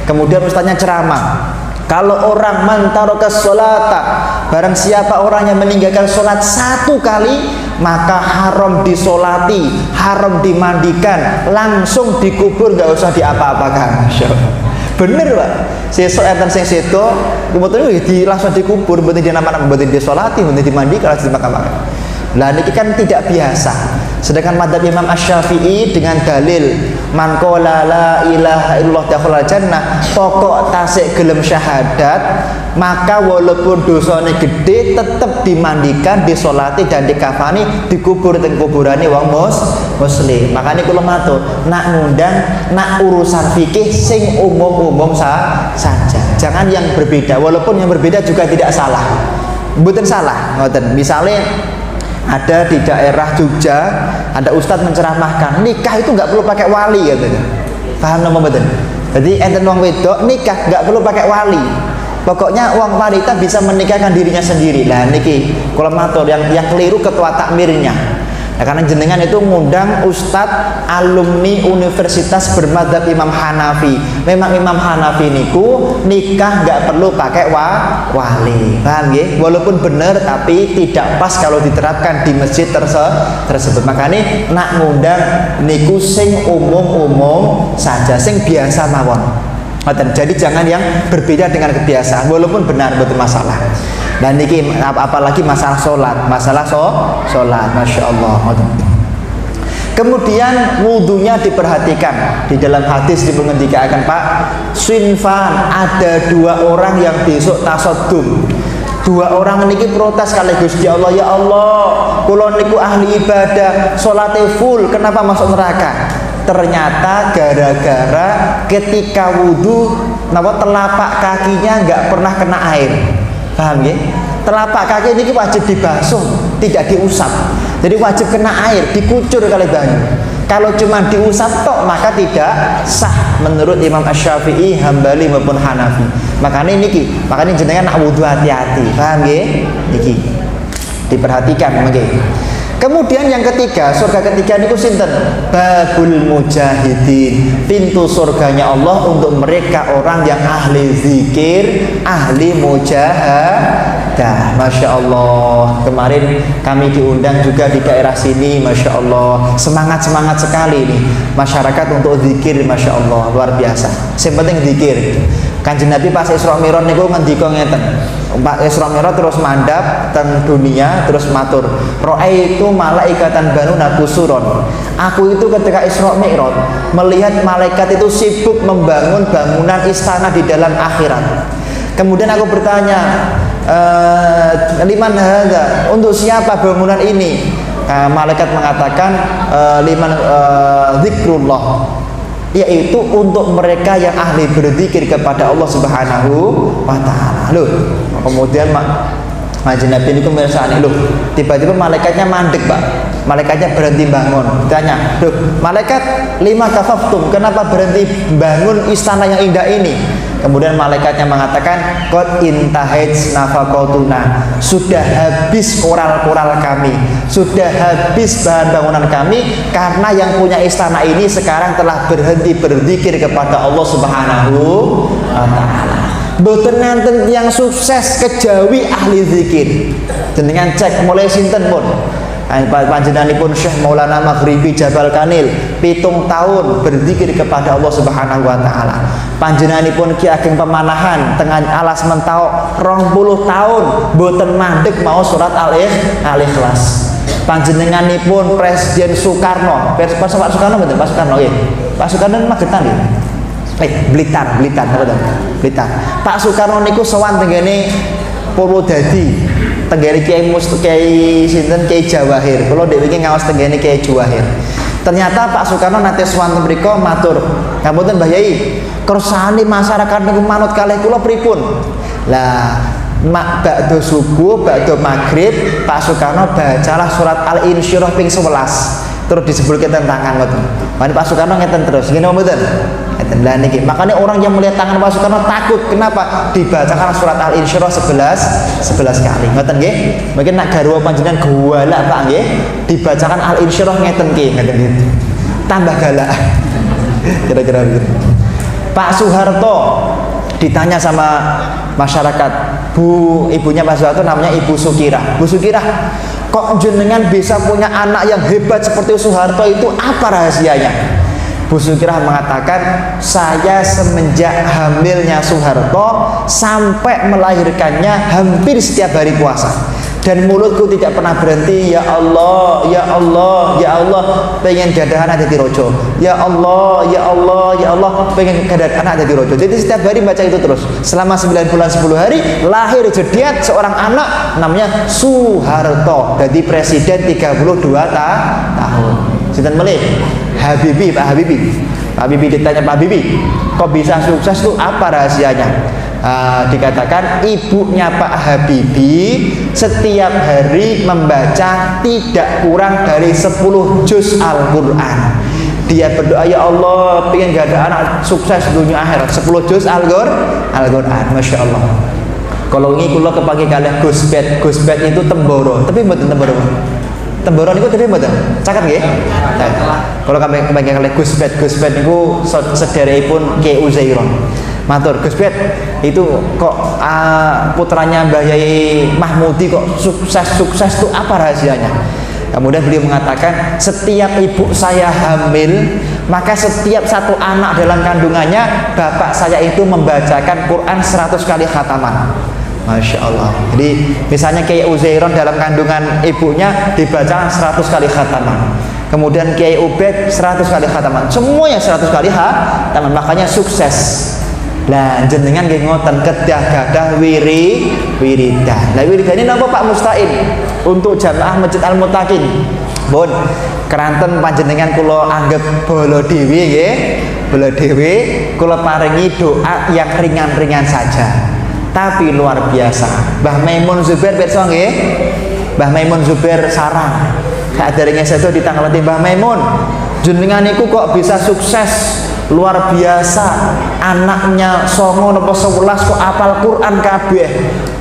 Kemudian ustadznya ceramah. Kalau orang mantaraka sholata, barang siapa orang yang meninggalkan sholat 1 kali, maka haram disolati, haram dimandikan, langsung dikubur, nggak usah diapa-apakan. Bener Pak. Sesuk enten sing sedo, kemudian langsung dikubur, mboten dinamakan, mboten disolati, mboten dimandikan, langsung dimakan. Lah niki kan tidak biasa. Sedangkan madzhab Imam Asy-Syafi'i dengan dalil man qala la ilaha illallah dakhala jannah, pokok tasik gelem syahadat, maka walaupun dosane gede tetap dimandikan, disolati dan dikafani, dikubur teng kuburane wong muslim. Makanya kula matur, nak ngundang, nak urusan fikih sing umum-umum saja. Jangan yang berbeda, walaupun yang berbeda juga tidak salah. Mboten salah, ngoten. Misalnya ada di daerah Jogja, ada ustadz menceramahkan nikah itu nggak perlu pakai wali katanya. Paham nama betul? Jadi enten wong wedok nikah nggak perlu pakai wali. Pokoknya uang wanita bisa menikahkan dirinya sendiri. Lah niki kalau matur yang keliru ketua takmirnya. Nah, karena jenengan itu ngundang ustadz alumni universitas bermadzhab Imam Hanafi. Memang Imam Hanafi niku nikah nggak perlu pakai wali, paham ya? Walaupun benar tapi tidak pas kalau diterapkan di masjid tersebut. Makanya nak ngundang niku sing umum-umum saja, sing biasa mawon. Jadi jangan yang berbeda dengan kebiasaan, walaupun benar betul masalah. Dan niki apalagi masalah sholat, sholat, masya Allah. Kemudian wudhunya diperhatikan. Di dalam hadis dipengendikakan Pak, sinfan, ada 2 orang yang besok tasaddum. 2 orang niki protes kali Gusti Allah, ya Allah, kula niku ahli ibadah, salate full, kenapa masuk neraka? Ternyata gara-gara ketika wudhu, telapak kakinya nggak pernah kena air. Paham ya? Telapak kaki ini wajib dibasuh, tidak diusap. Jadi wajib kena air, dikucur kali banyu. Kalau cuma diusap tok maka tidak sah menurut Imam Asy-Syafi'i, Hambali maupun Hanafi. Makanya jenengan nak wudu hati-hati. Paham nggih? Niki diperhatikan nggih. Kemudian yang ketiga, surga ketiga niku sinten? Babul mujahidin. Pintu surganya Allah untuk mereka orang yang ahli zikir, ahli mujahadah. Masya Allah. Kemarin kami diundang juga di daerah sini, Masya Allah. Semangat sekali nih masyarakat untuk zikir, Masya Allah, luar biasa. Yang penting zikir. Kanjeng Nabi pas Isra Mi'raj niku ngendika ngeten. Pak Isra Mi'raj terus mandap teng dunia terus matur, "Ra'aitu malaikatan banuna kusuron." Aku itu ketika Isra Mi'raj melihat malaikat itu sibuk membangun bangunan istana di dalam akhirat. Kemudian aku bertanya, "Liman hadza?" Untuk siapa bangunan ini? Malaikat mengatakan, "Liman zikrullah." Yaitu untuk mereka yang ahli berzikir kepada Allah Subhanahu wa Ta'ala. Loh, kemudian Kanjeng Nabi niku mirsani, loh, tiba-tiba malaikatnya mandek, Pak. Malaikatnya berhenti bangun. Tanya, "Loh, malaikat, lima kafaftum, kenapa berhenti bangun istana yang indah ini?" Kemudian malaikatnya mengatakan, "Qad intahaj nafaqatuna." Sudah habis koral-koral kami, sudah habis bahan bangunan kami, karena yang punya istana ini sekarang telah berhenti berzikir kepada Allah Subhanahu wa Ta'ala. Mboten nanten yang sukses kejawi ahli zikir. Jenengan cek mulai sinten pun. Panjenenganipun Syekh Maulana Maghribi Jabal Kanil 7 tahun berzikir kepada Allah Subhanahu wa Ta'ala. Panjenenganipun Ki Ageng Pemanahan tengah alas mentau 20 tahun boten mandek mau surat Al-Ikhlas. Panjenenganipun Presiden Soekarno, Pak Soekarno betul, Pak Soekarno nggih. Pak Soekarno Magetan nggih. Blitar. Pak Soekarno niku sowan tenggene Purwodadi, tenggene Kiai sinten Kiai Jawahir. Kula dhewe iki ngaos tenggene Kiai Jawahir. Ternyata Pak Soekarno nate sowan mriku matur, "Ngapunten Mbah Yai, kersane masyarakat niku manut kalih kula pripun?" Lah, bakdo subuh, bakdo maghrib, Pak Soekarno bacalah surat Al-Insyirah ping 11. Terus disebutkan tangan ngoten. Mane Pak Soekarno ngeten terus. Ngene mboten? Ngeten. Lah niki, makanya orang yang melihat tangan Pak Soekarno takut. Kenapa? Dibacakan surat Al-Insyirah 11 kali. Ngoten nggih? Mungkin nak garwa panjenengan galak Pak nggih, dibacakan Al-Insyirah ngeten nggih, ngeten nggih. Tambah galak. Kira-kira begitu. Pak Soeharto ditanya sama masyarakat, ibunya Pak Soeharto namanya Ibu Sukirah. Bu Sukirah, kok jenengan bisa punya anak yang hebat seperti Soeharto itu, apa rahasianya? Bu Sukirah mengatakan, saya semenjak hamilnya Soeharto sampai melahirkannya hampir setiap hari puasa. Dan mulutku tidak pernah berhenti, ya Allah, ya Allah, ya Allah, pengen dadahan ada di rojo, ya Allah, ya Allah, ya Allah, pengen dadahan ada di rojo. Jadi setiap hari baca itu terus selama 9 bulan 10 hari. Lahir jediat seorang anak namanya Soeharto, jadi presiden 32 tahun. Sinten melih? Habibie, Pak Habibie. Pak Habibie ditanya, Pak Habibie, kok bisa sukses tuh, apa rahasianya? Dikatakan ibunya Pak Habibie setiap hari membaca tidak kurang dari 10 juz Al-Quran. Dia berdoa, ya Allah, pengen gak ada anak sukses dunia akhirat, 10 juz Al-Quran. Masya Allah. Kalau ini kula kepake kalih Gusbet itu Temboro, tapi mboten Temboro niku tapi mboten caket nggih. Kalau kami kepake kalih Gusbet niku sederekipun Ki Uzairon. Matur, Gusbet itu kok putranya Mbah Yai Mahmudi kok sukses tuh, apa rahasianya? Kemudian beliau mengatakan, setiap ibu saya hamil, maka setiap satu anak dalam kandungannya, bapak saya itu membacakan Quran 100 kali khataman. Masya Allah. Jadi misalnya kayak Uzairon dalam kandungan ibunya dibaca 100 kali khataman. Kemudian Kiai Ubed 100 kali khataman. Semuanya 100 kali khataman. Makanya sukses. Lah jenengan nggih ngoten kedah gadah wiridan. Lah wiridan ini napa Pak Mustain? Untuk jamaah Masjid Al-Muttaqin. Pun keranten panjenengan kula anggap bala dhewe nggih. Bala dhewe kula paringi doa yang ringan-ringan saja. Tapi luar biasa. Mbah Maimun Zubair pirsa nggih? Mbah Maimun Zubair sarang. Saderenge sedo ditangleti Mbah Maimun. Jenengan niku kok bisa sukses luar biasa, anaknya 9 napa 11 kok apal Quran kabeh,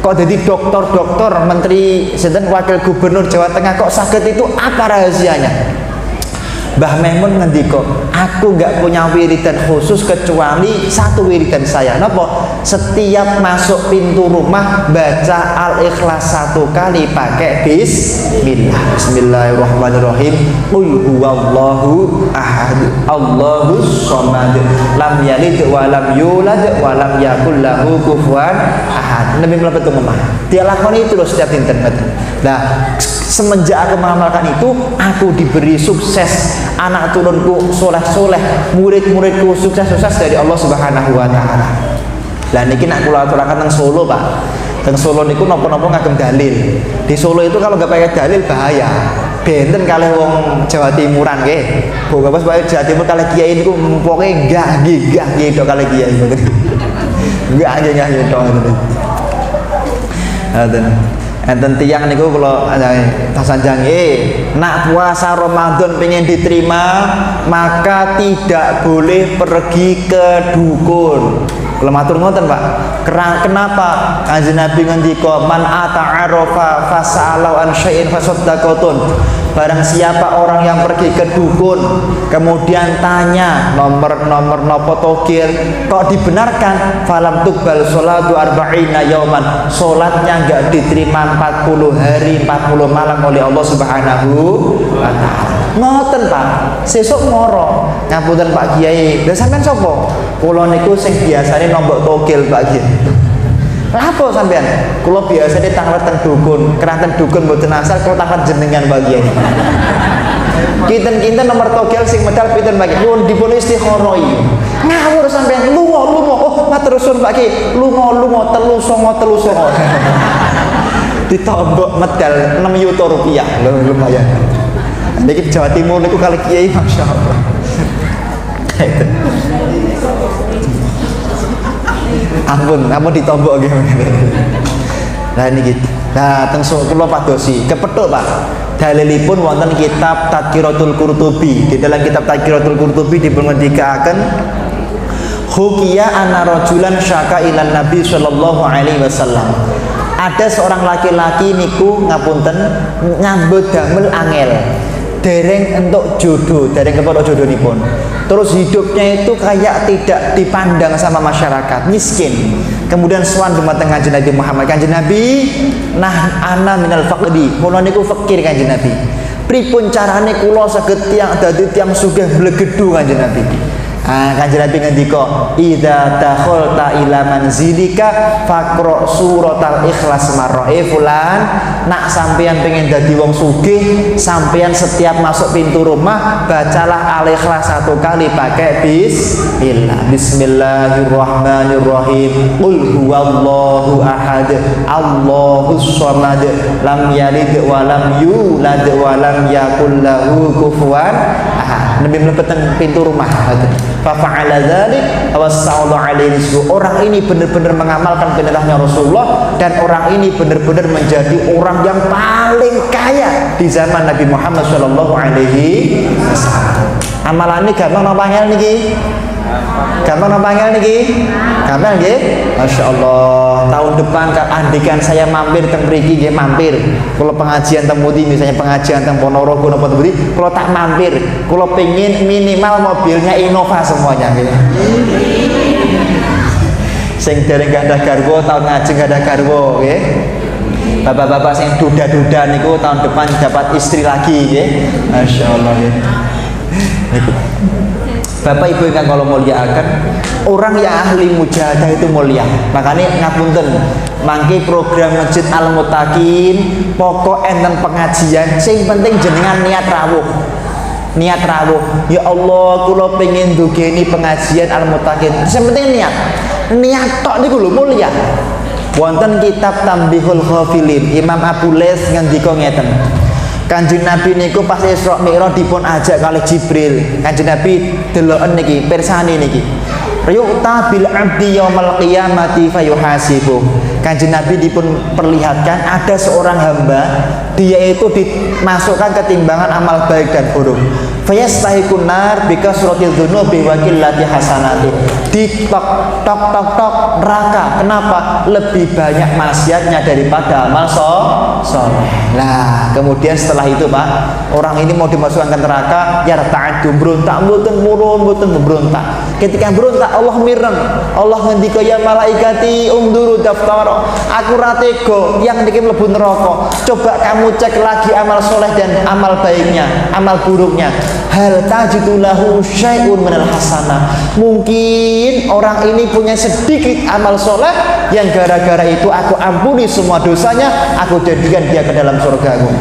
kok jadi doktor menteri sinten wakil gubernur Jawa Tengah, kok saged itu, apa rahasianya? Mbah Maimun ngendika, aku nggak punya wiridan khusus kecuali satu wiridan saya. Napa? Setiap masuk pintu rumah baca Al-Ikhlas 1 kali pakai bismillah. Bismillahirrahmanirrahim. Qul huwallahu ahad, Allahus samad, lam yalid wa lam yulad wa lam yakul lahu kufuwan ahad. Nabi mlebet omah. Dia lakoni itu loh setiap dinten. Nah, semenjak aku mengamalkan itu, aku diberi sukses, anak turunku soleh-soleh, murid-muridku sukses-sukses dari Allah Subhanahu wa taala. Lah niki nak kula aturaken teng Solo, Pak. Teng Solo niku napa-napa ngagem dalil. Di Solo itu kalau nggak pakai dalil bahaya. Benten kalih wong Jawa Timuran nggih. Bapak Bapak Jawa Timur kalih kiai niku pokoke enggak tok kalih kiai. Enggak tok. Enten tiyang niku kula sanjang nak puasa Ramadan pengen diterima maka tidak boleh pergi ke dukun. Kula matur ngoten, Pak. Kenapa? Kanjeng Nabi ngendika man ata'arafa fas'alau an syai'in fasaddaqatun. Barang siapa orang yang pergi ke dukun kemudian tanya nomor nopo togir, kok dibenarkan, falam tuqbal sholatu arba'ina yauman, sholatnya enggak diterima 40 hari 40 malam oleh Allah Subhanahu wa taala. Ngoten, Pak. Sesuk moro ngapunten Pak Kiai, lha sampean sapa? Kula niku sing biasane nombok togel Pak Kiai. Lapo sampean? Kula biasane tanglet teng dukun, keranten dukun mboten asal kula tanglet jenengan Pak Kiai. Kinten-kinten nomor togel sing medal pinten Pak Kiai? Nuwun dipun istikharoi. Ngawur sampean, lunga. Oh, matur suwun Pak Kiai. Lunga 39. Ditombok medal 6 juta rupiah. Lumayan. Niki Jawa Timur niku kali kiai masyaallah. Ampun ditombok nggih. Nah niki. Nah teng kula padosi kepethuk Pak. Dalilipun wonten kitab Tadhkiratul Qurtubi. Di dalam kitab Tadhkiratul Qurtubi dipun-ngendikaken hukiya anna rajulan syaka ilan Nabi sallallahu alaihi wasallam. Ada seorang laki-laki niku ngapunten nyambut damel angel. Dereng entuk jodoh, dereng kepada jodohnipun. Terus hidupnya itu kayak tidak dipandang sama masyarakat, miskin. Kemudian sowan dumateng Kanjeng Nabi Muhammad. Kanjeng Nabi, nah ana minal faqdi. Kula niku fakir Kanjeng Nabi. Pripun carane kula saged dadi tiyang sugih blegedu Kanjeng Nabi? Kanjeng Nabi ngendika, idza dakhalta ila manzilika faqra suratal ikhlas marra'i fulan. Nak sampeyan pengen dadi wong sugih, sampeyan setiap masuk pintu rumah bacalah Al-Ikhlas 1 kali pakai bismillah. Bismillahirrahmanirrahim. Qul huwallahu ahad, Allahus samad, lam yalid wa lam yulad wa lam yakul lahu kufuwan ahad. Nabi mlebet pintu rumah. Fa'ala dzalik wassa'ala alaihi rizqu. Orang ini benar-benar mengamalkan perintahnya Rasulullah dan orang ini benar-benar menjadi orang yang paling kaya di zaman Nabi Muhammad sallallahu alaihi wasallam. Amalan ini gampang napa angel niki? Gampang napa angel niki? Gampang nggih? Masyaallah. Tahun depan andikan saya mampir teng mriki nggih mampir. Kula pengajian teng Muti misalnya pengajian teng Ponorogo napa teng Muti, kula tak mampir. Kula pengin minimal mobilnya Innova semuanya nggih. Sing dereng gadah garwa tahun ngajeng gadah garwa nggih. Bapak-bapak sing duda-duda niku tahun depan dapat istri lagi nggih. Masyaallah nggih. Bapak Ibu yang kalau muliakan, orang yang ahli mujahadah itu mulia. Makanya ngapunten, mangke program Masjid Al-Muttaqin pokok enten pengajian, sing penting jenengan niat rawuh. niat rawuh, ya Allah kula pengen ndugeni pengajian Al-Muttaqin. Yang penting niat tok niku lho mulia. Wonten kitab Tambihul Ghafilin, Imam Abu Lais ngendika ngeten. Kanjeng Nabi niku pas Isra Mi'raj dipun ajak kali Jibril. Kanjeng Nabi deloken niki, pirsani niki. Yu'ta bil 'abdi yaumal qiyamati fayuhasibu. Kanjeng Nabi dipun perlihatkan ada seorang hamba, dia itu dimasukkan ke timbangan amal baik dan buruk. Fayastahiqun nar bika suratil dzunubi wa qillati hasanati. Di tok neraka. Kenapa? Lebih banyak maksiatnya daripada amal soleh. Nah, kemudian setelah itu Pak, orang ini mau dimasukkan ke neraka, ya ta'addu berontak, mboten berontak. Ketika berontak Allah mireng. Allah ngendika ya malaikati unduru daftar. Aku ra tega yang niki mlebu neraka. Coba kamu cek lagi amal soleh dan amal baiknya, amal buruknya. Hal tajidu lahu syai'un minal hasanah. Mungkin orang ini punya sedikit amal soleh yang gara-gara itu aku ampuni semua dosanya, aku jadikan dia ke dalam surgaku.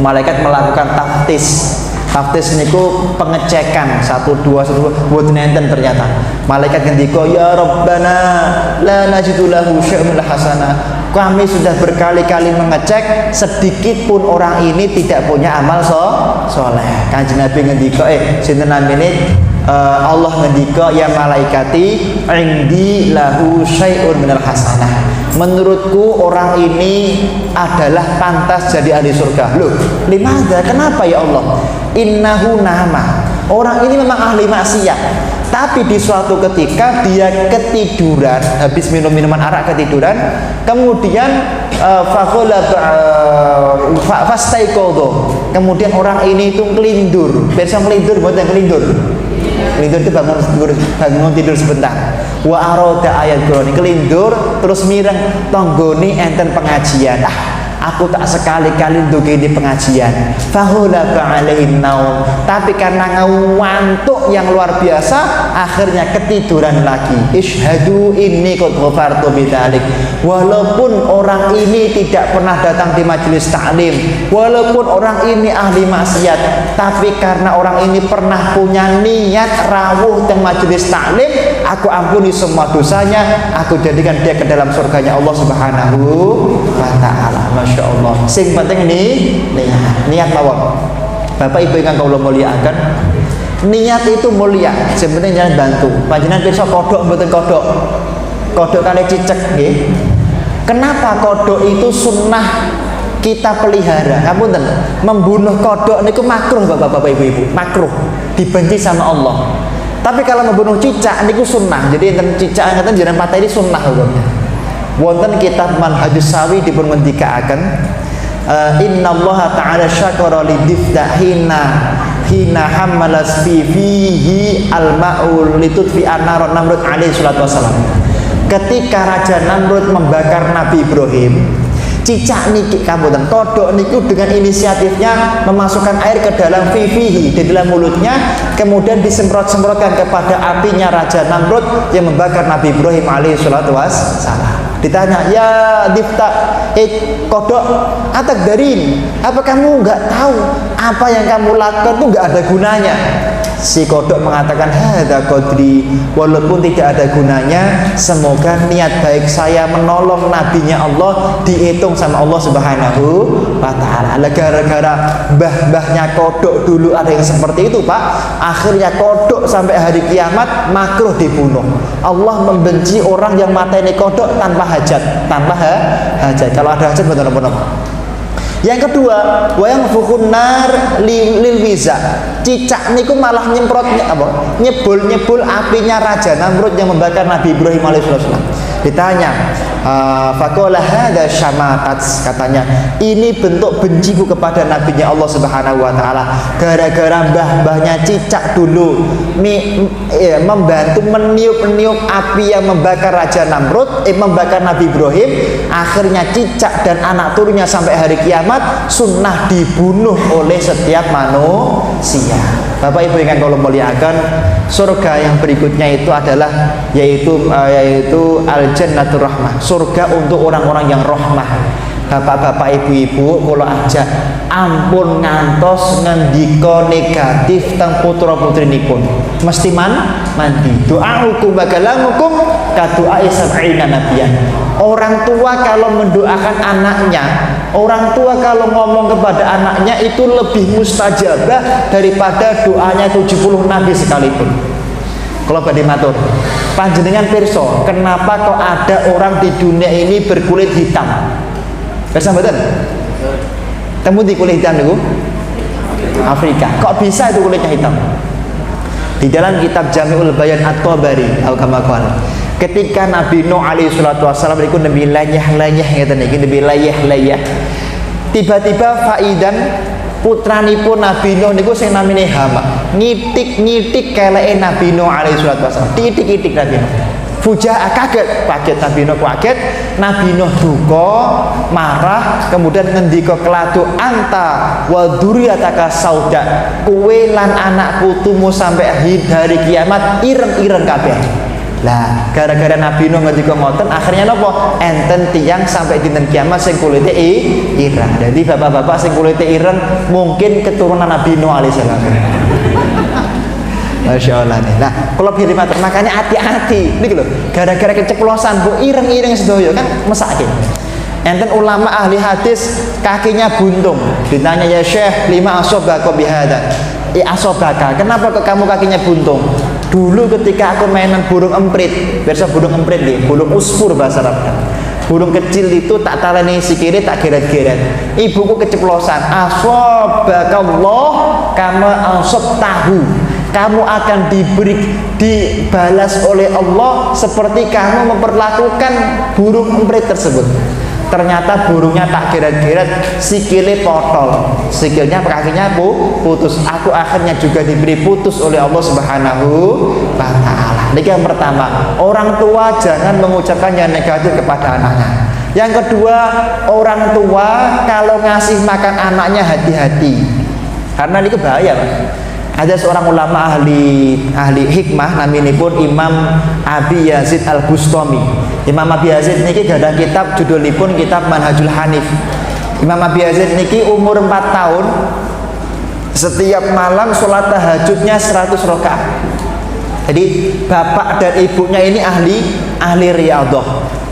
Malaikat melakukan taftis. Taftis niku pengecekan 1 2 buat nenten ternyata. Malaikat ngendika ya Rabbana la najidu lahu syai'un hasanah. Kami sudah berkali-kali mengecek, sedikit pun orang ini tidak punya amal soleh. Kanjeng Nabi ngendika sinten namine Allah ngendika ya malaikati indi lahu syai'un minal hasanah. Menurutku orang ini adalah pantas jadi ahli surga. Loh, limadha? Kenapa ya Allah? Innahu nama. Orang ini memang ahli maksiat, tapi di suatu ketika dia ketiduran, habis minum minuman arak ketiduran, kemudian fastaiqadha. Kemudian orang ini itu kelindur. Biasa kelindur, bukan kelindur. Kelindur itu bangun tidur sebentar. Wa arada ayat Qur'an kelindur terus mireng tonggone enten pengajian. Aku tak sekali-kali ndogeni pengajian. Fahula ba'alaihin naum. Tapi karena ngantuk yang luar biasa, akhirnya ketiduran lagi. Ishhadu inni qad ghafartu bidzalik. Walaupun orang ini tidak pernah datang di majelis taklim, walaupun orang ini ahli maksiat, tapi karena orang ini pernah punya niat rawuh di majelis taklim, aku ampuni semua dosanya, aku jadikan dia ke dalam surganya Allah Subhanahu wa taala. Masya Allah. Sing penting ini niat mawon. Bapak Ibu ingkang kula mulyakaken, niat itu mulia. Sing penting jangan bantu. Panjenengan pirsa kodhok mboten kodhok. Kodhok kali cicek nggih. Kenapa kodhok itu sunnah kita pelihara? Ngapunten, membunuh kodhok niku makruh Bapak Ibu, makruh, dibenci sama Allah. Tapi kalau membunuh cicak niku sunnah. Jadi enten cicak ngeten jenengan patah ini sunnah hukumnya. Wonten kitab Manhajus Sawi dipun ngendikaaken innallaha ta'ala syakara lidifda hina hamalas fihi al-ma'ul litutfi an-nar Namrud alaihi salatu wassalam. Ketika Raja Namrud membakar Nabi Ibrahim, cicak niki kabutan kodok niku dengan inisiatifnya memasukkan air ke dalam fihi, di dalam mulutnya, kemudian disemprot-semprotkan kepada apinya Raja Namrud yang membakar Nabi Ibrahim alaihi salatu wassalam. Ditanya, ya Difta, kodok atak darin, apa kamu nggak tahu apa yang kamu lakukan itu nggak ada gunanya? Si kodok mengatakan, hadza qadri, walaupun tidak ada gunanya, semoga niat baik saya menolong nabinya Allah dihitung sama Allah Subhanahu wa taala. Gara-gara mbah-mbahnya kodok dulu ada yang seperti itu Pak, akhirnya kodok sampai hari kiamat makruh dibunuh. Allah membenci orang yang mateni kodok tanpa hajat, hajat. Kalau ada hajat benar-benar. Yang kedua, wayang fukun nar lil wiza. Cicak niku malah nyemprotnya apa? Nyebul apinya Raja Namrud yang membakar Nabi Ibrahim alaihissalam. Ditanya, faqala hadza syamatat, katanya ini bentuk benciku kepada nabinya Allah Subhanahu wa taala. Gara-gara mbah-mbahnya cicak dulu membantu meniup api yang membakar Raja Namrud, membakar Nabi Ibrahim, akhirnya cicak dan anak turunnya sampai hari kiamat sunnah dibunuh oleh setiap manusia. Bapak Ibu yang kalau muliakan, surga yang berikutnya itu adalah yaitu al-jannatur rahmah, surga untuk orang-orang yang rahmah. bapak-bapak ibu-ibu kula ajak ampun ngantos ngendika negatif teng putra-putrinipun mesti mandi doa'ukum wa kalamukum kadu'ai sab'ina nabiyan. Orang tua kalau mendoakan anaknya, orang tua kalau ngomong kepada anaknya itu lebih mustajabah daripada doanya 70 nabi sekalipun. Kalau badhe matur panjenengan pirsa kenapa kok ada orang di dunia ini berkulit hitam? Pirsa mboten? Temu di kulit hitam niku Afrika. Kok bisa itu kulitnya hitam? Di dalam kitab Jami'ul Bayan At-Tabari al-Kamakwan, ketika Nabi Nuh alaihi salatu wasallam niku nabi layah-layah ngeten iki, nabi layah-layah. Tiba-tiba Faidan putranipun Nabi Nuh niku sing namine Hama ngitik-ngitik keleke Nabi Nuh alaihi salatu wasallam. Titik-titik Nabi Nuh. Fujaa kaget Nabi Nuh kaget, Nabi Nuh duka, marah, kemudian ngendika keladu anta wa dzurriyyataka sauda, kowe lan anak putumu sampai hari kiamat ireng-ireng kabeh. Lah, gara-gara Nabi Nuh ngendika ngoten, akhirnya napa? Enten tiyang sampai dinten kiamat sing kulite ireng. Jadi bapak-bapak sing kulite ireng mungkin keturunan Nabi Nuh alaihi salam. Masya Allah nih. Nah, kalau pilih matur makanya hati-hati. Nih loh, gara-gara keceplosan bu ireng-ireng sedoyo kan mesake. Enten ulama ahli hadis kakinya buntung. Ditanya ya Syekh, 5 asobaka bihada. Asobaka, kenapa kok kamu kakinya buntung? Dulu ketika aku mainan burung emprit, biasa burung emprit nih, burung uspur bahasa Arabnya. Burung kecil itu tak taleni sikile tak geret-geret. Ibuku keceplosan. Asobakallah, kamu asob tahu. Kamu akan dibalas oleh Allah seperti kamu memperlakukan burung emprit tersebut. Ternyata burungnya tak geret-geret, sikile potol, sikilnya kakinya putus. Aku akhirnya juga diberi putus oleh Allah Subhanahu wa ta'ala. Ini yang pertama, orang tua jangan mengucapkan yang negatif kepada anaknya. Yang kedua, orang tua kalau ngasih makan anaknya hati-hati, karena ini bahaya, Pak. Ada seorang ulama ahli hikmah naminipun Imam Abi Yazid Al-Bustami. Imam Abi Yazid niki gadah kitab judulipun kitab Manhajul Hanif. Imam Abi Yazid niki umur 4 tahun, setiap malam sholat tahajudnya 100 rakaat. Jadi bapak dan ibunya ini ahli riyadhah,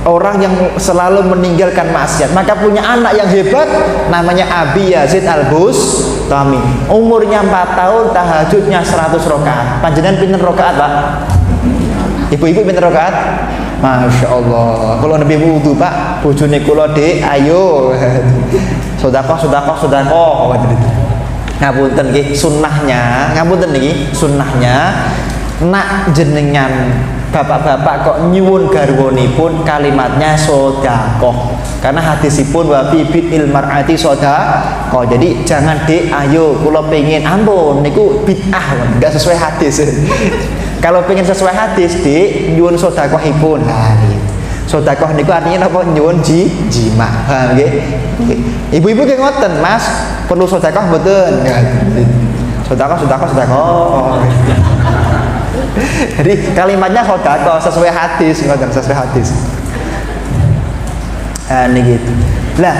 orang yang selalu meninggalkan maksiat. Maka punya anak yang hebat namanya Abi Yazid Al-Bustami. Umurnya 4 tahun, tahajudnya 100 rakaat. Panjenengan pinten rakaat, Pak? Ibu-ibu pinten rakaat? Masya Allah. Kalau nabi wudu, Pak, bojone kula Dik, ayo. Sedekah. Ngapunten nggih, sunnahnya, ngapunten niki, sunnahnya nak jenengan bapak-bapak kok nyuwun garwanipun kalimatnya sedekah. Karena hadisipun wa fi bid'il mar'ati sedekah. Jadi jangan Dik, ayo kula pengen ampun niku bid'ah, enggak sesuai hadis. Kalau pengen sesuai hadis Dik, nyuwun sedekahipun. Nah, sedekah niku artinya napa? Nyuwun jima. Paham nggih? Ibu-ibu nggih ngoten, Mas, perlu sedekah mboten? Sedekah. Jadi kalimatnya sedekah sesuai hadis, ngoten sesuai hadis. Ini gitu. Lah,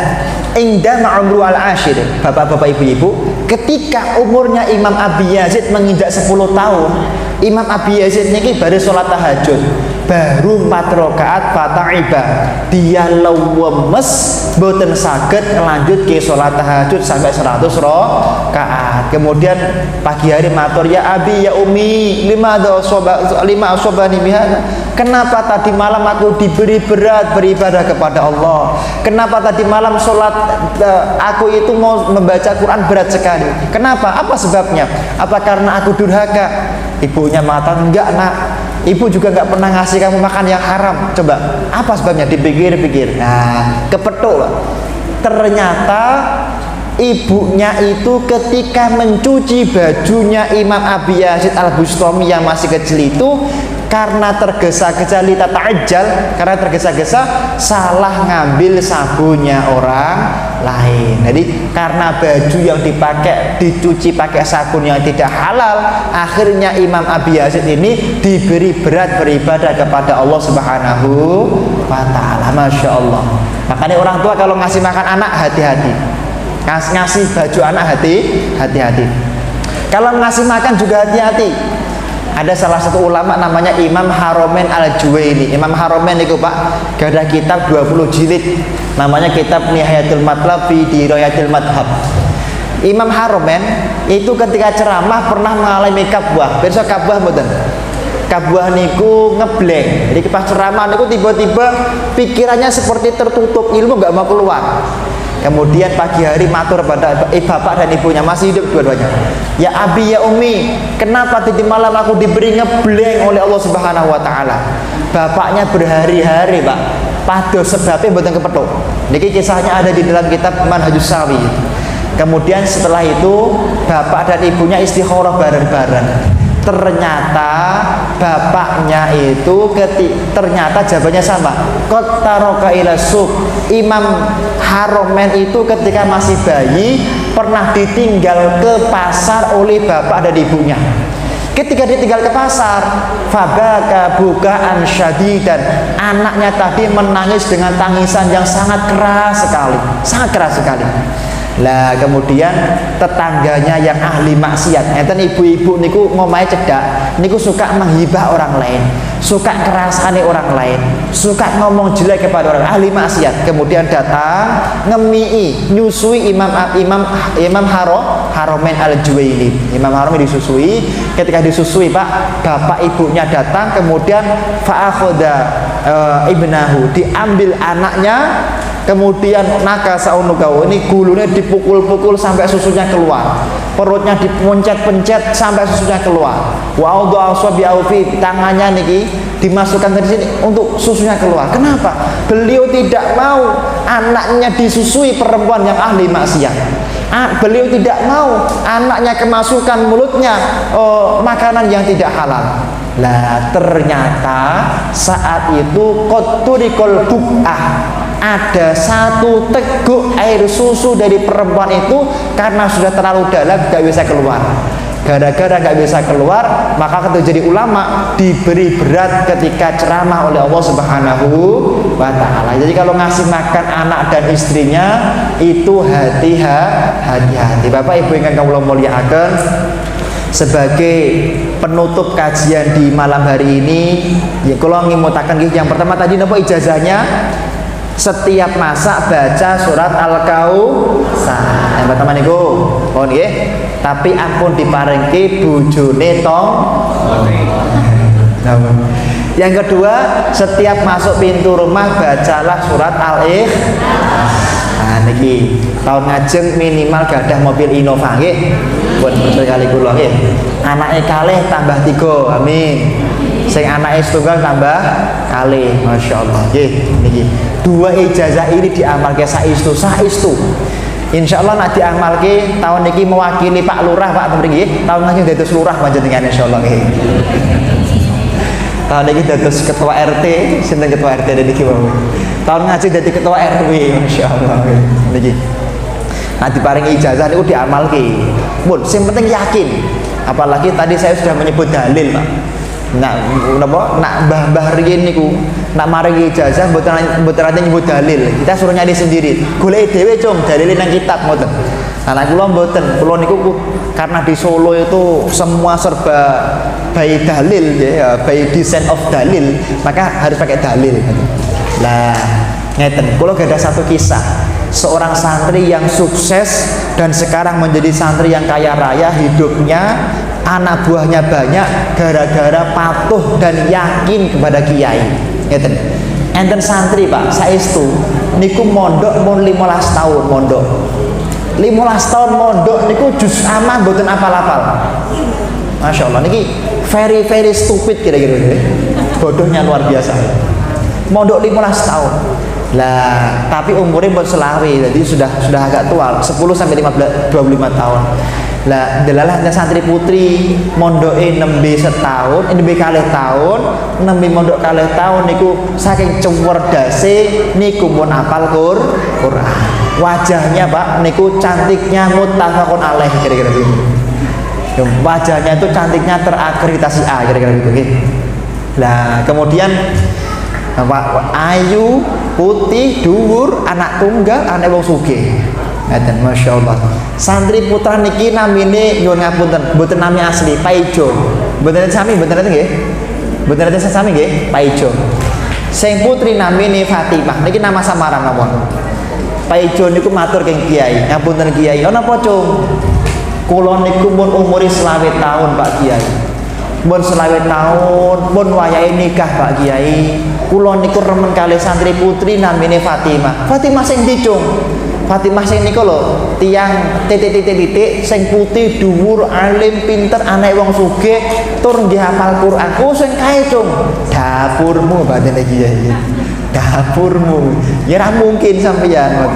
indama umru al-ashir, bapak-bapak ibu-ibu, ketika umurnya Imam Abi Yazid menginjak 10 tahun, Imam Abi Yazid niki baru sholat tahajud, baru 4 rakaat fata'iba, dia lemes, boten saged lanjut ke sholat tahajud sampai 100 rakaat. Kemudian pagi hari matur, ya Abi ya Umi, lima asobani bihada. Kenapa tadi malam aku diberi berat beribadah kepada Allah? Kenapa tadi malam sholat aku itu mau membaca Quran berat sekali? Kenapa? Apa sebabnya? Apa karena aku durhaka? Ibunya mengatakan, enggak nak, ibu juga enggak pernah ngasih kamu makan yang haram. Coba, apa sebabnya? Dipikir-pikir. Nah, kepethuk. Ternyata ibunya itu ketika mencuci bajunya Imam Abi Yazid Al-Bustami yang masih kecil itu, karena tergesa-gesa ta'ajjal, karena tergesa-gesa salah ngambil sabunnya orang lain. Jadi karena baju yang dipakai dicuci pakai sabun yang tidak halal, akhirnya Imam Abi Yazid ini diberi berat beribadah kepada Allah Subhanahu wa ta'ala. Masya Allah. Makanya orang tua kalau ngasih makan anak hati-hati, ngasih baju anak hati-hati. Kalau ngasih makan juga hati-hati. Ada salah satu ulama namanya Imam Haromen Al-Juwaini. Imam Haromen itu Pak, ada kitab 20 jilid, namanya kitab Nihayatul Matlab fi Dirayatil Madhab. Imam Haromen itu ketika ceramah pernah mengalami kabwah. Besok kabwah mboten? Kabwah niku ngebleng. Jadi pas ceramah niku tiba-tiba pikirannya seperti tertutup, ilmu nggak mau keluar. Kemudian pagi hari matur pada bapak dan ibunya, masih hidup dua-duanya. Ya Abi ya Umi, kenapa tadi malam aku diberi ngebleng oleh Allah Subhanahu wa ta'ala? Bapaknya berhari-hari Pak pados sebabnya mboten kepethuk. Niki kisahnya ada di dalam kitab Manhajus Sawi. Kemudian setelah itu bapak dan ibunya istikharah bareng-bareng. Ternyata bapaknya itu ternyata jawabannya sama. Qad taraka ila suq. Imam Haromen itu ketika masih bayi pernah ditinggal ke pasar oleh bapak dan ibunya. Ketika ditinggal ke pasar, fabaka bukaan syadidan, anaknya tadi menangis dengan tangisan yang sangat keras sekali. Lah kemudian tetangganya yang ahli maksiat, enten ibu-ibu niku ngomahe cedak, niku suka menghibah orang lain, suka kerasane orang lain, suka ngomong jelek kepada orang ahli maksiat. Kemudian datang ngemii, nyusui Imam Haromen Al-Juwaini. Imam Haromen disusui. Ketika disusui Pak, bapak ibunya datang, kemudian fa'akhoda ibnahu, diambil anaknya. Kemudian nakasa unukau, ini gulunya dipukul-pukul sampai susunya keluar, perutnya dipencet-pencet sampai susunya keluar. Wa audhu bi'aufi, tangannya niki dimasukkan dari sini untuk susunya keluar. Kenapa? Beliau tidak mau anaknya disusui perempuan yang ahli maksiat. Beliau tidak mau anaknya kemasukan mulutnya makanan yang tidak halal. Lah ternyata saat itu qaturikul buk'ah, ada satu teguk air susu dari perempuan itu karena sudah terlalu dalam gak bisa keluar. Gara-gara gak bisa keluar, maka terjadi ulama diberi berat ketika ceramah oleh Allah Subhanahu wa ta'ala. Jadi kalau ngasih makan anak dan istrinya itu hati-hati. Bapak Ibu ingkang kawula mulyakaken, sebagai penutup kajian di malam hari ini, ya kula ngimutaken yang pertama tadi napa ijazahnya? Setiap masak baca surat Al-Kautsar. Yang pertama niku, oh nggih. Tapi ampun diparingke bojone tong. Yang kedua, setiap masuk pintu rumah bacalah surat Al-Ikhlas. Nah niki tahun ngajeng minimal gadah mobil Innova nggih. Buat berkali kula nggih. Anake kalih tambah 3. Amin. Sing anake setunggal tambah kalih. Masyaallah. Nggih niki. 2 ijazah ini diamalke saestu. Insyaallah nak diamalke tahun niki mewakili Pak Lurah Pak nggih. Tahun ngajeng dados lurah panjenengan insyaallah nggih. Tahun ini dados ketua RT, sinten ketua RT niki wae. Tahun ngaji dadi ketua RW insyaallah niki. Nah diparingi ijazah niku diamalke. Mun sing penting yakin. Apalagi tadi saya sudah menyebut dalil, Pak. Nak mbah-mbah riyen niku nak maringi ijazah mboten ate nyebut dalil. Kita suruh nyari sendiri. Goleki dhewe, Cung, dalile nang kitab ngoten. Nah kula mboten, kula niku karena di Solo itu semua serba by dalil ya, by design of dalil, maka harus pakai dalil. Lah, ngeten, kula ada satu kisah. Seorang santri yang sukses dan sekarang menjadi santri yang kaya raya, hidupnya anak buahnya banyak gara-gara patuh dan yakin kepada kiai. Ngeten. Enten santri Pak, saestu niku mondok mun 15 tahun mondok. 15 tahun mondok niku juz amah mboten apal-apal. Masya Allah niki very stupid kira-kira. Bodohnya luar biasa. Mondok 15 tahun. Lah, tapi umurnya buat selawi, jadi sudah agak tua, 10 sampai 25 tahun. Lah delalah santri putri mondoke nembe setahun, nembe kalih tahun, nembe mondok kalih tahun niku saking cewerdase niku pun hafal Quran. Wajahnya Pak niku cantiknya muttafaqun alaih kira-kira begitu. Wajahnya itu cantiknya terakreditasi A kira-kira begitu nggih. Lah kemudian Pak ayu, putih, dhuwur, anak tunggal, anak wong sugih. Ngeten masyaallah. Santri putra niki namine nyuwun ngapunten, mboten nami asli, Paijo. Mboten sami, mboten nggih. Mboten sami nggih, Paijo. Sing putri namine Fatimah. Niki nama samaran napa? Paijo niku matur keng Kiai, ngapunten Kiai. Lha napa, Cung? Kula niku mun umure 20 tahun, Pak Kiai. Mun 20 tahun, mun wayahe nikah, Pak Kiai. Kula niku remen kalih santri putri namine Fatimah. Fatimah sing ndi, Cung? Fatimah sing niku lho, tiang titik sing putih, dhuwur, alim, pinter, anak wong sugih, tur nggih hafal Quran. Ku sing kae, Cung. Dapurmu batin iki ya. Dapurmu. Ya ora mungkin sampeyan.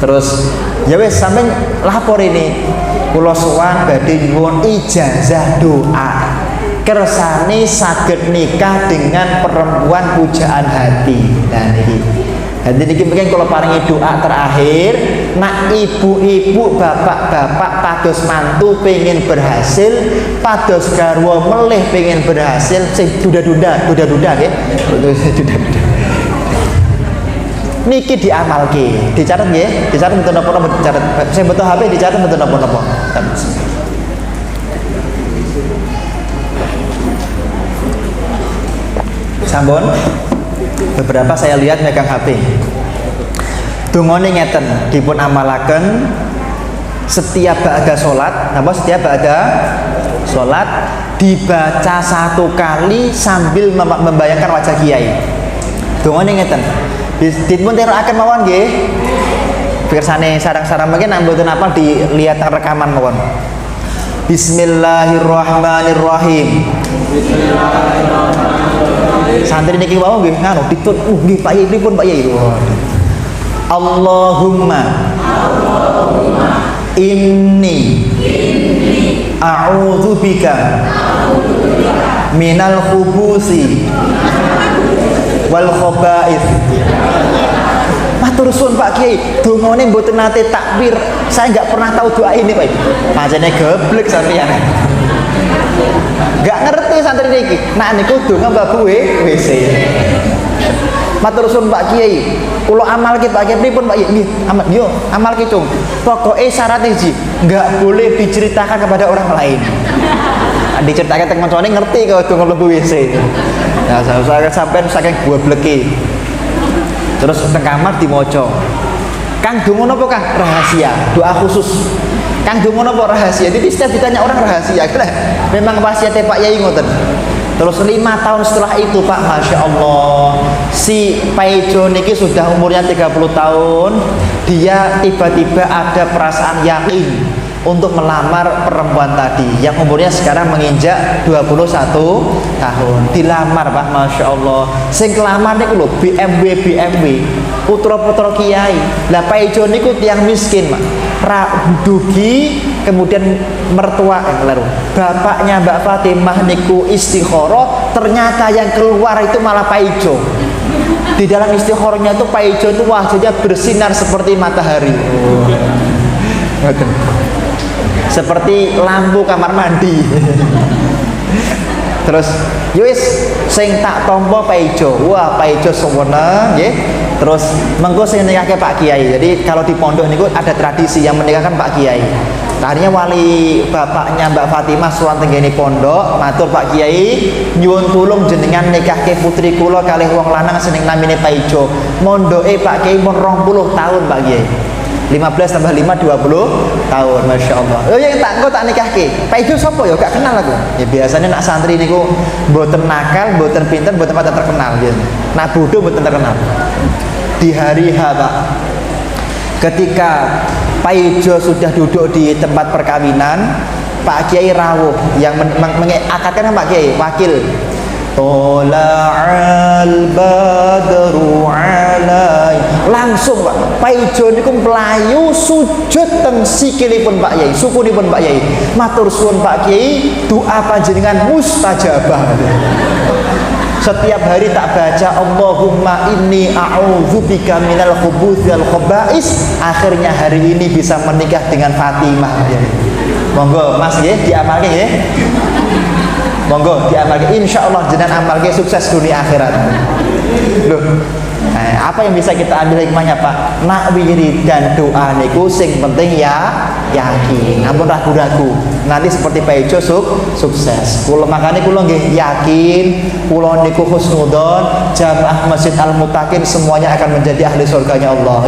Terus ya wis sampeyan lapor ini. Kula sowan badhe nyuwun ijazah doa. Kersane saged nikah dengan perempuan pujaan hati. Nah niki. Jadi niki mungkin kalau paringi doa terakhir, nak ibu-ibu, bapak-bapak pados mantu pengen berhasil, pados garwa melih pengen berhasil, sing duda-duda nggih. Duda-duda. Niki diamalke, dicatat nggih, dicatat mboten napa-napa dicatat. Sing betul HP dicatat mboten napa-napa. Sampun. Beberapa saya lihat megang HP. Dungane ngeten, dipun amalaken setiap ba'da salat, napa setiap ba'da salat dibaca 1 kali sambil membayangkan wajah kiai. Dungane ngeten. Dipun terakaken mawon nggih. Pirsane sarang-sarang mungkin nek mboten apal dilihat rekaman mawon. Bismillahirrahmanirrahim. Santri niki wau nggih nganu ditut nggih Pak Yai pripun Pak Yai. Allahumma inni a'udzubika minal khubusi wal khaba'ith. Matur suwun Pak Kiai, dongane mboten nate takbir. Saya enggak pernah tahu doa ini Pak. Pancene geblek sampeyan. Gak ngerti santri niki. Nah niku donga mbabu WC. Matur suwun Pak Kiai. Kula amalke Pak Kiai pripun Pak Kiai? Nggih, yo amalke Cung. Pokoke syarat iki enggak boleh diceritakan kepada orang lain. Diceritakan teng kancane ngerti kalau donga mlebu WC. Nah, saya sampean saking gobleke. Terus teng kamar dimaca. Kang donga napa Kang? Rahasia, doa khusus. Kang donga napa rahasia? Jadi setiap ditanya orang rahasia. Memang wasiate Pak Yai ngoten. Terus 5 tahun setelah itu Pak, Masya Allah, si Paijo niki sudah umurnya 30 tahun. Dia tiba-tiba ada perasaan yakin untuk melamar perempuan tadi yang umurnya sekarang menginjak 21 tahun. Dilamar Pak, Masya Allah. Sing kelamar niku lho BMW putra-putra kiai. Lah Paijo niku tiang miskin Pak. Dugi kemudian mertua bapaknya Mbak Fatimah niku istikharah, ternyata yang keluar itu malah Paijo. Di dalam istikharahnya itu Paijo itu wajahnya bersinar seperti matahari. Seperti lampu kamar mandi. Terus yowis sing tak tompo Paijo. Wah Paijo sewenang nggih. Terus mengko sing nikahke Pak Kiai. Jadi kalau di pondok niku ada tradisi yang menikahkan Pak Kiai. Tadinya wali bapaknya Mbak Fatimah suwan tenggene pondok, matur Pak Kiai nyuwun tulung jenengan nikahke putri kula kalih wong lanang sing namine Paijo. Mondoke Pak Kiai mun 20 tahun Pak Kiai. 15 tambah 5 20 tahun, Masya Allah. Oh ya tak nikahke. Paijo sapa ya gak kenal aku. Ya biasanya nak santri niku mboten nakal, mboten pinter, mboten pada terkenal gitu. Nak bodoh mboten terkenal. Di hari H Pak, ketika Paijo sudah duduk di tempat perkawinan, Pak Kiai rawuh yang mengakadkan Pak Kiai wakil Tola'al badru alai. Langsung Pak Paijo niku mlayu sujud teng sikilipun Pak Yai, sukunipun Pak Yai. Matur suwun Pak Kiai, doa panjenengan mustajabah. Setiap hari tak baca Allahumma inni a'udzubika minal khubuthi wal khaba'is. Akhirnya hari ini bisa menikah dengan Fatimah. Monggo Mas nggih diamalke nggih. Monggo diamalke, insyaallah jenengan amalke sukses dunia akhirat. Loh, apa yang bisa kita ambil hikmahnya Pak? Nak wiridan doa niku sing penting ya yakin, ampun ragu-ragu. Nanti seperti Pak Ijo sukses. Kula makane kula nggih yakin, kula niku husnudzon, jamaah Masjid Al Muttaqin semuanya akan menjadi ahli surganya Allah.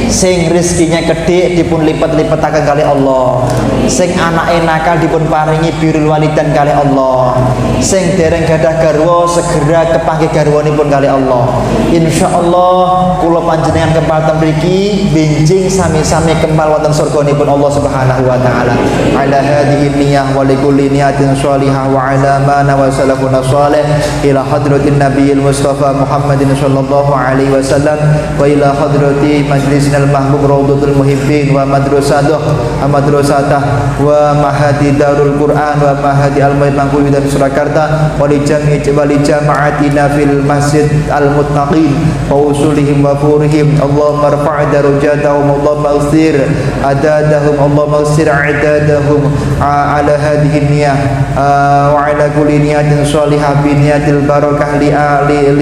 Sing rezekinya gede dipun lipat-lipataken kali Allah. Sing anake nakal dipun paringi birrul walidan kali Allah. Sing dereng gadah garwa segera kepanggih garwanipun kali Allah. Insyaallah kula panjenengan kempal mriki benjing sami-sami kempal wonten surganipun Allah Subhanahu wa taala. Ala hadhihi niyyah wa likulli niyatin shalihah wa ala ma nawa salafun salih ila hadratin nabiyil mustafa Muhammadin sallallahu alaihi wasallam wa ila hadrati majlis al-mahbub Raudhatul Muhibbin wa madrasatah wa mahadi Darul Quran wa mahadi Al-Maid Mangkul dan Surakarta wa li jama'atina fil Masjid Al-Muttaqin wa usulihim wa furihim. Allahumma rfa' darajatahum, Allahumma ighfir adadahum, Allahumma ighfir adadahum ala hadhihi niyyah wa ala kulli niyatin shalihah bi niyatil barakah li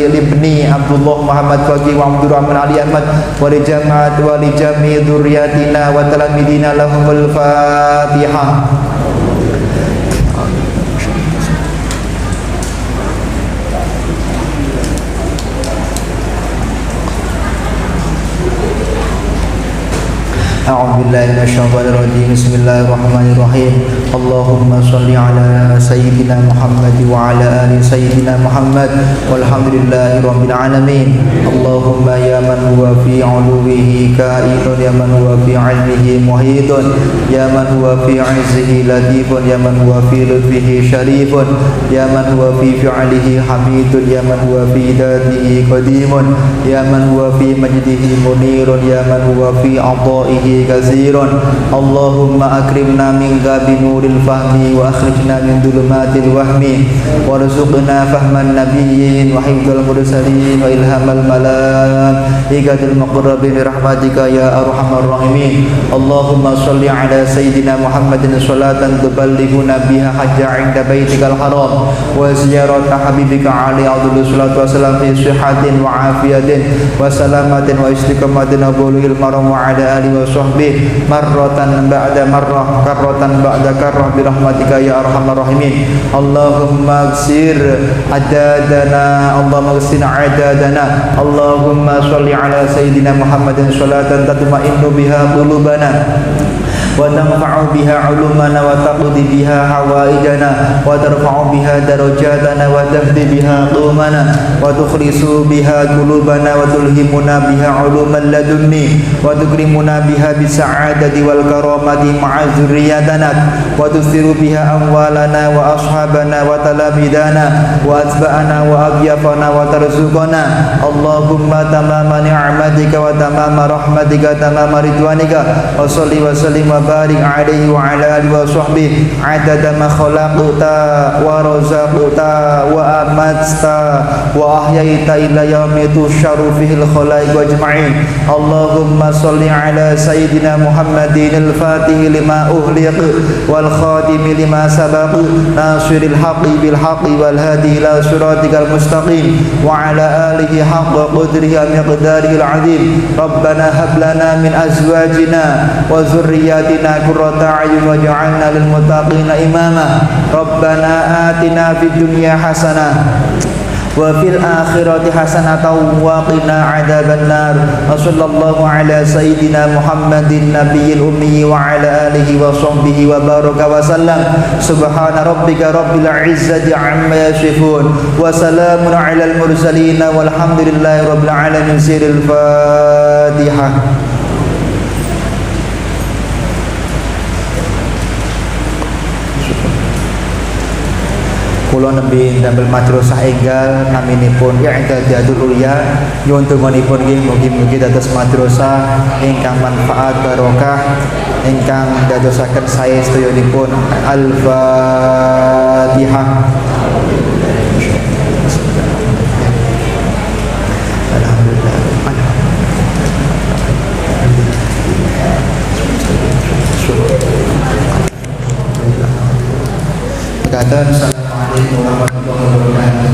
ibni Abdullah Muhammad Faqih wa Abdurrahman Ali Ahmad wa li jama'at wa li jami' dzurriyyatina wa talamidina lahumul Fatihah. A'udzu billahi minasyaitonir rajim. Bismillahirrahmanirrahim. Allahumma shalli ala sayyidina Muhammad wa ala ali sayyidina Muhammad walhamdulillahi rabbil alamin. Allahumma ya man huwa fi 'uluwihi ka'inun, ya man huwa fi 'ilmihi muhitun, ya man huwa fi 'izzihi latifun, ya man huwa fi lutfihi syarifun, ya man huwa fi fi'lihi hamidun, ya man huwa fi dhatihi qadimun, ya man huwa fi majdihi munirun, ya man huwa fi 'ata'ihi katsirun. Allahumma akrimna minka bi nuril fahmi wa akhrijna min dhulumatil wahmi warzuqna fahman nabiyyin wa hifdzal mursalin wa ilhamal malaikatil muqarrabin bi rahmatika ya arhamar rahimin. Allahumma shalli ala sayyidina Muhammadin sholatan tuballighuna biha hajja 'inda baitikal haram wa ziyarata habibika ali abdul salatu wassalam fi sihhatin wa afiyatin wa salamatin wa istiqamatin wa bulughil maram wa ala alihi wa sahbihi marratan ba'da marrah karratan ba'da karrah bi rahmatika ya arhamar rahimin. Allahumma ighfir adadana, Allahumma ighfir adadana. Allahumma shalli ala sayyidina Muhammadin sholatan tatma'innu biha qulubana wa tanfa'u biha 'ulumana wa taqdi biha hawaijana wa tarfa'u biha darajatana wa tahdi biha qumana wa tukhlisu biha qulubana wa tulhimuna biha 'uluman ladunni wa tukrimuna biha bisa'adati wal karamati ma'a dzurriyyatana wa tusiru biha amwalana wa ashabana wa talamidana wa atba'ana wa abyafana wa tarzuqana. Allahumma tamama ni'matika wa tamama rahmatika tamama ridwanika wa salli wa sallim wa barik alaihi wa ala alihi wa sahbihi adada ma khalaqta wa razaqta wa amatsta wa ahyaita ila yaumi tusharu fihi al-khalaiq ajma'in. Allahumma salli ala sayyidina Muhammadin al-fatih lima uhliq wal khatim lima sabaq nasiril haqqi bil haqqi wal hadi ila siratikal mustaqim wa ala alihi haqqa qadrihi wa miqdarihi al-'azim. Rabbana hab lana min azwajina wa dhurriyyatina qurrata a'yun waj'alna lil muttaqina imama. Rabbana atina fid dunya hasanah wa fil akhirati hasanatan wa qina adzaban nar. Sallallahu ala sayyidina Muhammadin nabiyil ummi wa ala alihi wa sahbihi wa baraka wa sallam. Subhana rabbika rabbil izzati amma yasifun wa salamun alal mursalin walhamdulillahi rabbil alamin. Siril Fatihah. Kula nembe ndamel madrasah enggal naminipun I'dadiyatul Ulya nyuwun donganipun nggih mugi-mugi dados madrasah ingkang manfaat barokah ingkang dadosaken sae sedayanipun. Al-Fatihah. Assalamualaikum warahmatullahi wabarakatuh.